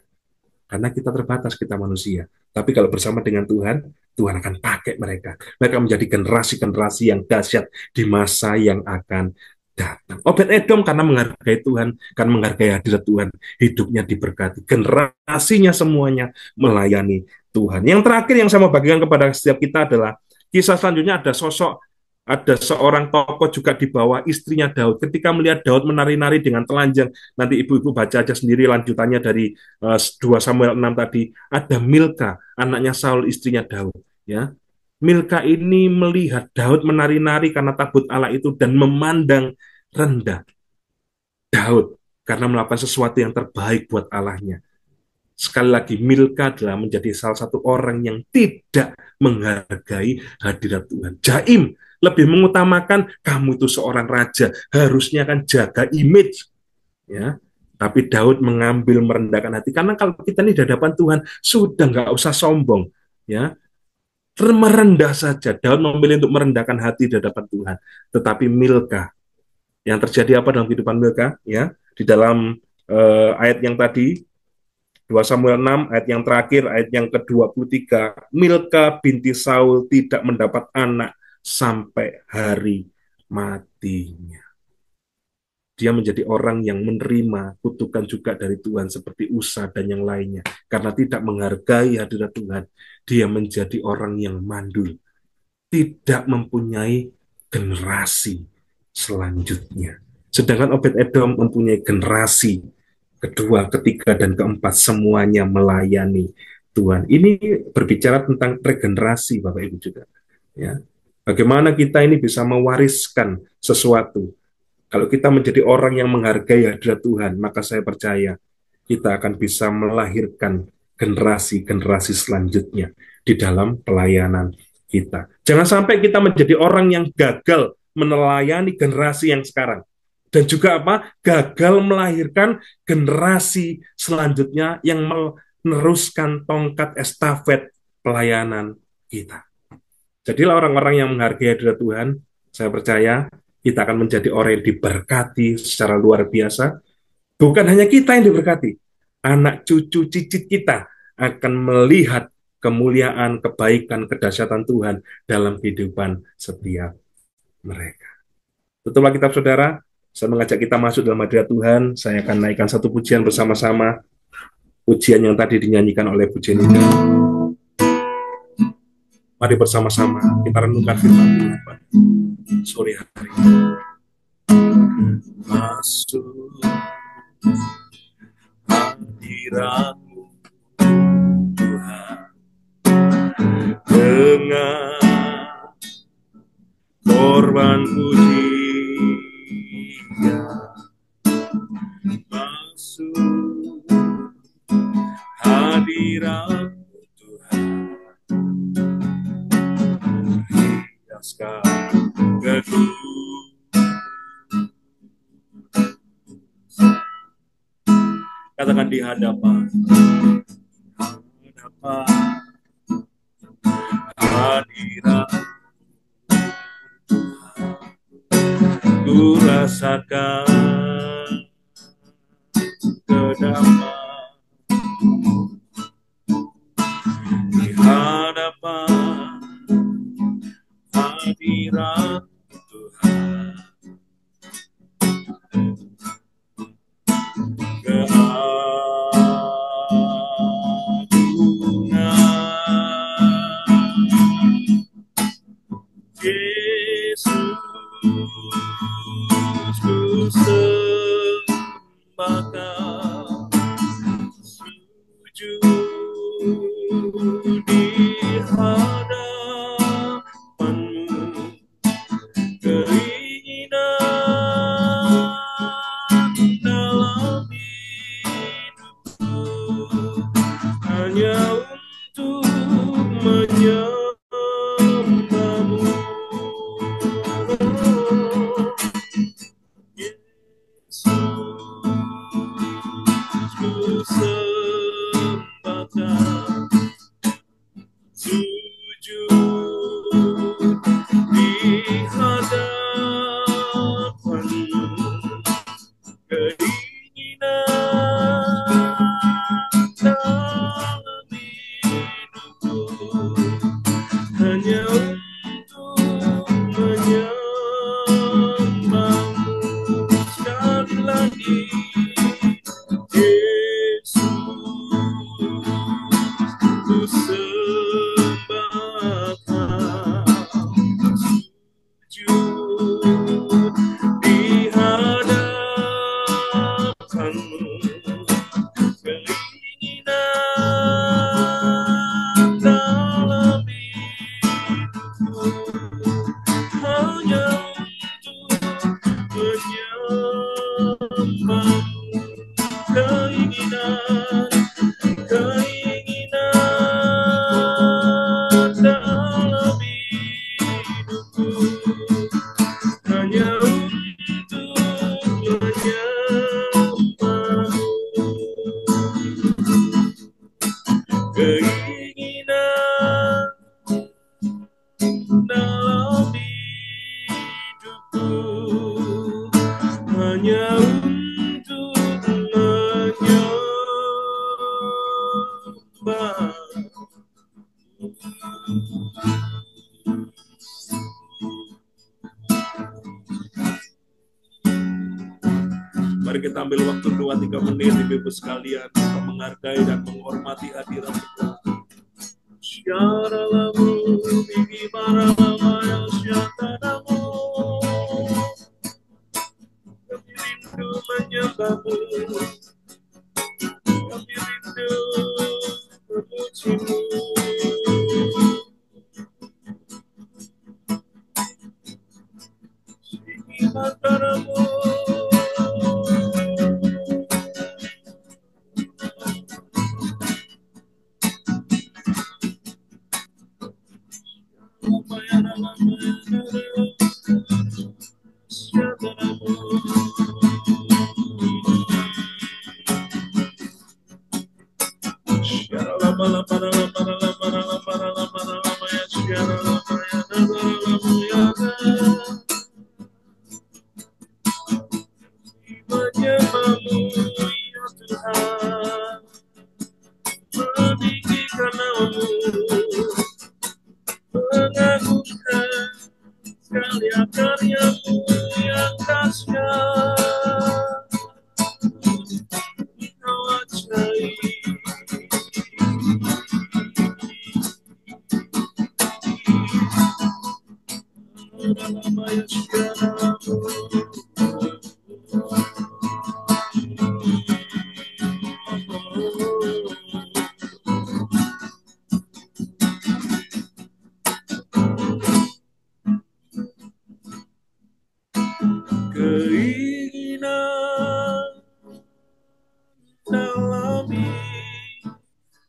Karena kita terbatas, kita manusia. Tapi kalau bersama dengan Tuhan, Tuhan akan pakai mereka. Mereka menjadi generasi-generasi yang dahsyat di masa yang akan datang. Obed-Edom karena menghargai Tuhan, karena menghargai hadirat Tuhan, hidupnya diberkati. Generasinya semuanya melayani Tuhan. Yang terakhir yang saya mau bagikan kepada setiap kita adalah kisah selanjutnya ada seorang tokoh juga di bawah istrinya Daud. Ketika melihat Daud menari-nari dengan telanjang, nanti ibu-ibu baca aja sendiri lanjutannya dari 2 Samuel 6 tadi, ada Milka, anaknya Saul, istrinya Daud. Ya, Milka ini melihat Daud menari-nari karena takut Allah itu dan memandang rendah Daud karena melakukan sesuatu yang terbaik buat Allahnya. Sekali lagi, Milka adalah menjadi salah satu orang yang tidak menghargai hadirat Tuhan. Jaim lebih mengutamakan kamu itu seorang raja, harusnya kan jaga image, ya. Tapi Daud mengambil merendahkan hati, karena kalau kita ini di hadapan Tuhan sudah nggak usah sombong, ya, merendah saja. Daud memilih untuk merendahkan hati di hadapan Tuhan. Tetapi Milka, yang terjadi apa dalam kehidupan Milka, ya, di dalam ayat yang tadi, 2 Samuel 6, ayat yang terakhir, ayat yang ke-23, Milka binti Saul tidak mendapat anak sampai hari matinya. Dia menjadi orang yang menerima kutukan juga dari Tuhan seperti Usa dan yang lainnya. Karena tidak menghargai hadirat Tuhan, dia menjadi orang yang mandul. Tidak mempunyai generasi selanjutnya. Sedangkan Obed-Edom mempunyai generasi kedua, ketiga, dan keempat, semuanya melayani Tuhan. Ini berbicara tentang regenerasi, Bapak Ibu juga. Ya. Bagaimana kita ini bisa mewariskan sesuatu. Kalau kita menjadi orang yang menghargai hadirat Tuhan, maka saya percaya kita akan bisa melahirkan generasi-generasi selanjutnya di dalam pelayanan kita. Jangan sampai kita menjadi orang yang gagal menelayani generasi yang sekarang. Dan juga apa? Gagal melahirkan generasi selanjutnya yang meneruskan tongkat estafet pelayanan kita. Jadilah orang-orang yang menghargai hadirat Tuhan. Saya percaya kita akan menjadi orang yang diberkati secara luar biasa. Bukan hanya kita yang diberkati, anak cucu cicit kita akan melihat kemuliaan, kebaikan, kedahsyatan Tuhan dalam kehidupan setiap mereka. Tutuplah kitab saudara, saya mengajak kita masuk dalam hadirat Tuhan. Saya akan naikkan satu pujian bersama-sama, pujian yang tadi dinyanyikan oleh Bu Jenika. Mari bersama-sama kita renungkan firman Tuhan pada sore hari. Masuk hadirat-Mu Tuhan dengan korban pujian. Masuk hadirat-Mu Tuhan, hiaskan gedung. Katakan di hadapan hadirat ku rasakan kedamaian di hadapan hadirat Tuhan. Mari kita ambil waktu 2-3 menit Ibu-ibu sekalian untuk menghargai dan menghormati hadirat Tuhan. Syaralamu bibi maralama syatanamu, kami rindu menyembahmu, kami rindu memujimu. Sini mantaramu, mengagungkan karya-karyamu yang dahsyat, Engkau ajaib. Keinginan dalam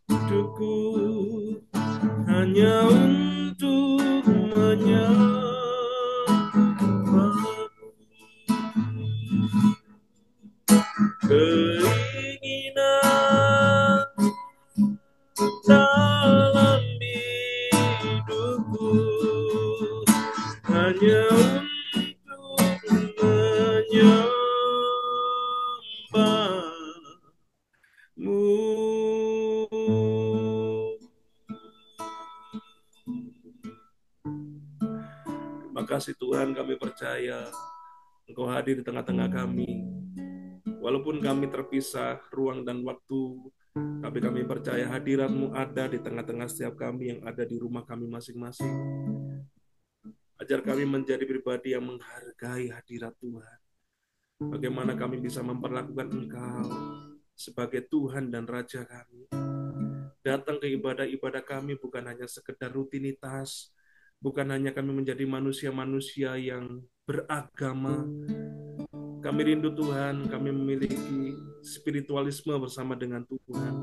hidupku hanya untuk menyembahmu. Keinginan dalam hidupku hanya Terima kasih Tuhan, kami percaya Engkau hadir di tengah-tengah kami. Walaupun kami terpisah ruang dan waktu, tapi kami percaya hadirat-Mu ada di tengah-tengah setiap kami yang ada di rumah kami masing-masing. Ajar kami menjadi pribadi yang menghargai hadirat Tuhan. Bagaimana kami bisa memperlakukan Engkau sebagai Tuhan dan Raja kami. Datang ke ibadah-ibadah kami bukan hanya sekedar rutinitas, bukan hanya kami menjadi manusia-manusia yang beragama. Kami rindu Tuhan, kami memiliki spiritualisme bersama dengan Tuhan.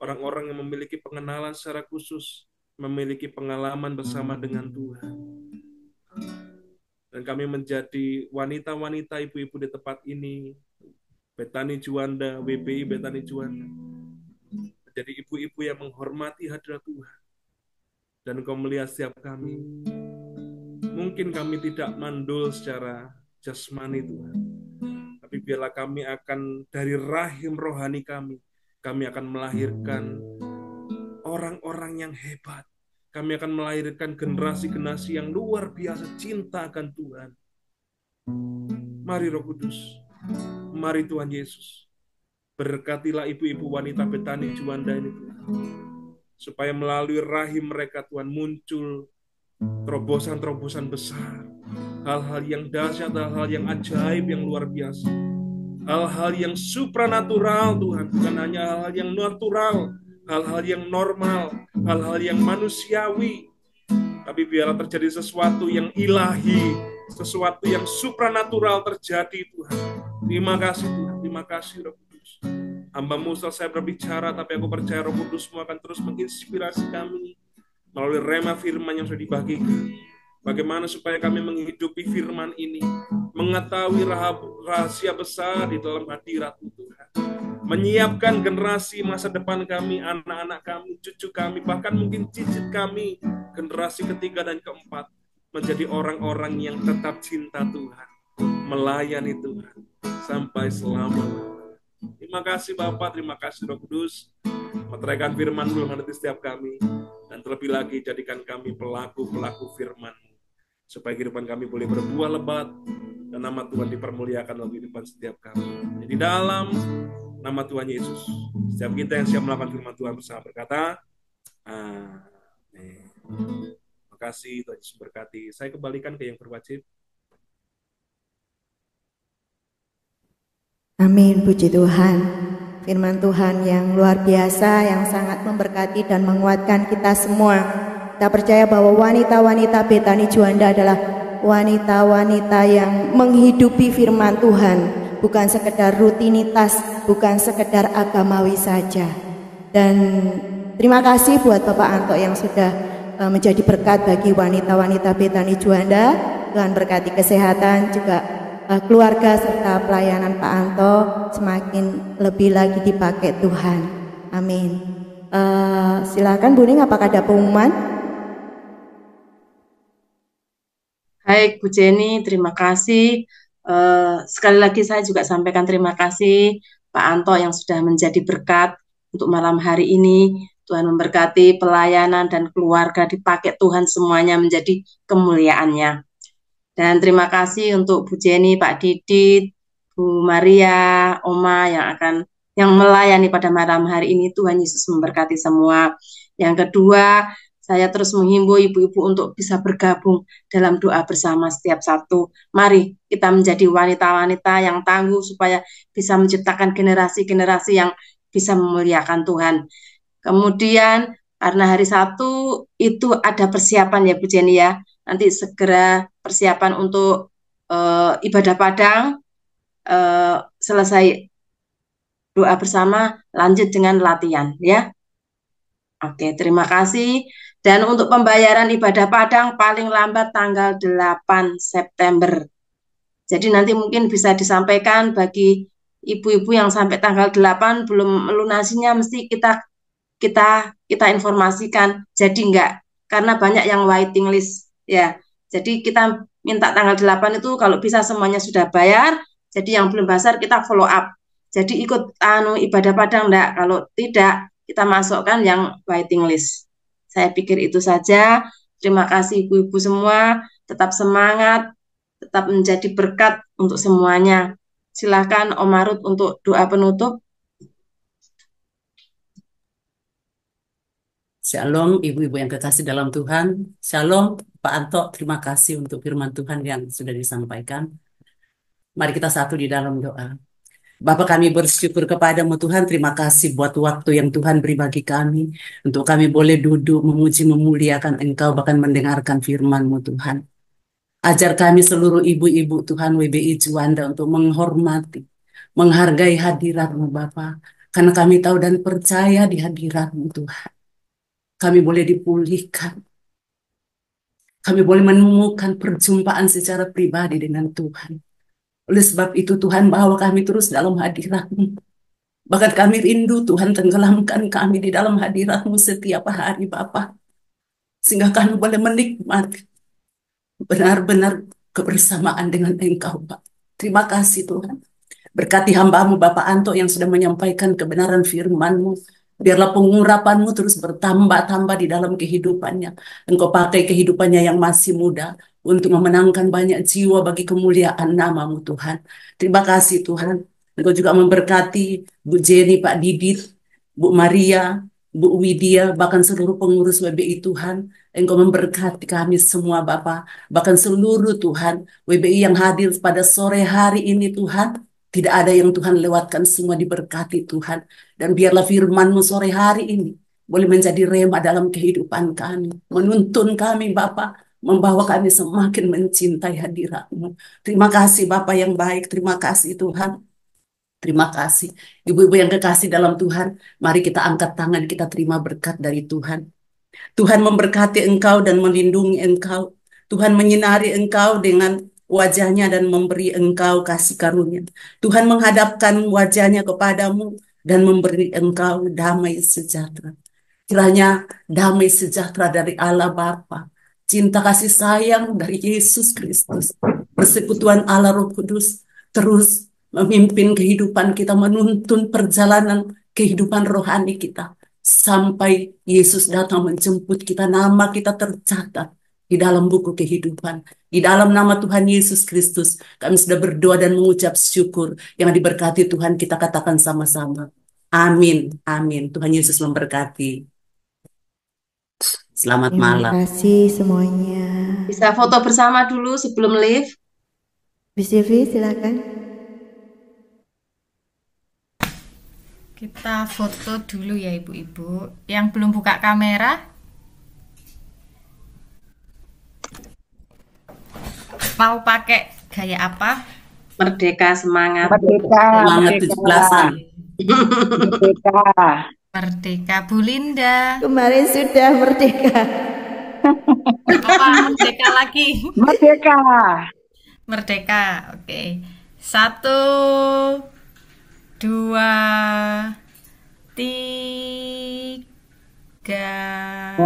Orang-orang yang memiliki pengenalan secara khusus, memiliki pengalaman bersama dengan Tuhan. Dan kami menjadi wanita-wanita, ibu-ibu di tempat ini, Betani Juanda, WBI Betani Juanda, menjadi ibu-ibu yang menghormati hadirat Tuhan. Dan Engkau melihat setiap kami. Mungkin kami tidak mandul secara jasmani Tuhan, tapi biarlah kami akan dari rahim rohani kami akan melahirkan orang-orang yang hebat. Kami akan melahirkan generasi-generasi yang luar biasa cinta akan Tuhan. Mari Roh Kudus, mari Tuhan Yesus, berkatilah ibu-ibu wanita Betani Juanda ini Tuhan, supaya melalui rahim mereka Tuhan muncul terobosan-terobosan besar, hal-hal yang dahsyat, hal-hal yang ajaib, yang luar biasa, hal-hal yang supranatural Tuhan, bukan hanya hal-hal yang natural, hal-hal yang normal, hal-hal yang manusiawi, tapi biarlah terjadi sesuatu yang ilahi, sesuatu yang supranatural terjadi Tuhan. Terima kasih Tuhan, terima kasih Roh Kudus. Hamba-Mu selesai berbicara, tapi aku percaya Roh Kudus-Mu akan terus menginspirasi kami melalui rema firman yang sudah dibagikan. Bagaimana supaya kami menghidupi firman ini, mengetahui rahasia besar di dalam hadirat-Mu Tuhan. Menyiapkan generasi masa depan kami, anak-anak kami, cucu kami, bahkan mungkin cicit kami, generasi ketiga dan keempat, menjadi orang-orang yang tetap cinta Tuhan, melayani Tuhan, sampai selama-lamanya. Terima kasih Bapak, terima kasih Roh Kudus, meteraikan firman-Mu mengerti setiap kami, dan terlebih lagi jadikan kami pelaku-pelaku firman-Mu. supaya kehidupan kami boleh berbuah lebat, dan nama Tuhan dipermuliakan dalam kehidupan setiap kami. Jadi dalam nama Tuhan Yesus, setiap kita yang siap melakukan firman Tuhan bersama berkata, amin. Terima kasih, Tuhan Yesus berkati. Saya kembalikan ke yang berwajib. Amin, puji Tuhan. Firman Tuhan yang luar biasa, yang sangat memberkati dan menguatkan kita semua. Kita percaya bahwa wanita-wanita Betani Juanda adalah wanita-wanita yang menghidupi firman Tuhan, bukan sekedar rutinitas, bukan sekedar agamawi saja. Dan terima kasih buat Bapak Anto yang sudah menjadi berkat bagi wanita-wanita Betani Juanda. Tuhan berkati kesehatan, juga keluarga serta pelayanan Pak Anto semakin lebih lagi dipakai Tuhan. Amin. Silakan Bu Ning, apakah ada pengumuman? Baik Bu Jenny, terima kasih. Sekali lagi saya juga sampaikan terima kasih Pak Anto yang sudah menjadi berkat untuk malam hari ini. Tuhan memberkati pelayanan dan keluarga, dipakai Tuhan semuanya menjadi kemuliaannya. Dan terima kasih untuk Bu Jenny, Pak Didit, Bu Maria, Oma yang melayani pada malam hari ini. Tuhan Yesus memberkati semua. Yang kedua, saya terus menghimbau ibu-ibu untuk bisa bergabung dalam doa bersama setiap Sabtu. Mari kita menjadi wanita-wanita yang tangguh supaya bisa menciptakan generasi-generasi yang bisa memuliakan Tuhan. Kemudian karena hari Sabtu itu ada persiapan ya Bu Jenny ya. Nanti segera persiapan untuk ibadah Padang, selesai doa bersama, lanjut dengan latihan ya. Oke, terima kasih. Dan untuk pembayaran ibadah Padang paling lambat tanggal 8 September. Jadi nanti mungkin bisa disampaikan bagi ibu-ibu yang sampai tanggal 8 belum melunasinya, mesti kita informasikan. Jadi enggak, karena banyak yang waiting list ya. Jadi kita minta tanggal 8 itu kalau bisa semuanya sudah bayar. Jadi yang belum bayar kita follow up. Jadi ikut ibadah Padang enggak? Kalau tidak, kita masukkan yang waiting list. Saya pikir itu saja. Terima kasih ibu-ibu semua. Tetap semangat, tetap menjadi berkat untuk semuanya. Silakan Om Marut untuk doa penutup. Shalom ibu-ibu yang kekasih dalam Tuhan. Shalom Pak Anto, terima kasih untuk firman Tuhan yang sudah disampaikan. Mari kita satu di dalam doa. Bapa, kami bersyukur kepadamu Tuhan, terima kasih buat waktu yang Tuhan beri bagi kami, untuk kami boleh duduk, memuji, memuliakan Engkau, bahkan mendengarkan firman-Mu Tuhan. Ajar kami seluruh ibu-ibu Tuhan WBI Juanda untuk menghormati, menghargai hadirat-Mu Bapa, karena kami tahu dan percaya di hadirat-Mu Tuhan. Kami boleh dipulihkan, kami boleh menemukan perjumpaan secara pribadi dengan Tuhan. Oleh sebab itu Tuhan, bawa kami terus dalam hadirat-Mu. Bahkan kami rindu Tuhan, tenggelamkan kami di dalam hadirat-Mu setiap hari Bapa, sehingga kami boleh menikmati benar-benar kebersamaan dengan Engkau Pak. Terima kasih Tuhan. Berkati hamba-Mu Bapak Anto yang sudah menyampaikan kebenaran firman-Mu. Biarlah pengurapan-Mu terus bertambah-tambah di dalam kehidupannya. Engkau pakai kehidupannya yang masih muda untuk memenangkan banyak jiwa bagi kemuliaan nama-Mu Tuhan. Terima kasih Tuhan. Engkau juga memberkati Bu Jenny, Pak Didit, Bu Maria, Bu Widya, bahkan seluruh pengurus WBI Tuhan. Engkau memberkati kami semua Bapak. Bahkan seluruh Tuhan WBI yang hadir pada sore hari ini Tuhan. Tidak ada yang Tuhan lewatkan, semua diberkati Tuhan. Dan biarlah firman-Mu sore hari ini boleh menjadi rema dalam kehidupan kami. Menuntun kami Bapa, membawa kami semakin mencintai hadirat-Mu. Terima kasih Bapa yang baik, terima kasih Tuhan. Terima kasih. Ibu-ibu yang kekasih dalam Tuhan, mari kita angkat tangan, kita terima berkat dari Tuhan. Tuhan memberkati engkau dan melindungi engkau. Tuhan menyinari engkau dengan wajahnya dan memberi engkau kasih karunia. Tuhan menghadapkan wajahnya kepadamu dan memberi engkau damai sejahtera. Kiranya damai sejahtera dari Allah Bapa, cinta kasih sayang dari Yesus Kristus, persekutuan Allah Roh Kudus terus memimpin kehidupan kita, menuntun perjalanan kehidupan rohani kita sampai Yesus datang menjemput kita, nama kita tercatat di dalam buku kehidupan. Di dalam nama Tuhan Yesus Kristus, kami sudah berdoa dan mengucap syukur. Yang diberkati Tuhan, kita katakan sama-sama. Amin, amin. Tuhan Yesus memberkati. Selamat Terima malam. kasih semuanya. Bisa foto bersama dulu sebelum live. Bisilvi, silakan. Kita foto dulu ya ibu-ibu. Yang belum buka kamera, mau pakai gaya apa? Merdeka semangat. Merdeka, Semangat merdeka, 17-an. merdeka. Merdeka Bu Linda. Kemarin sudah merdeka. Apa merdeka lagi? Merdeka. Merdeka. Oke. 1, 2, 3.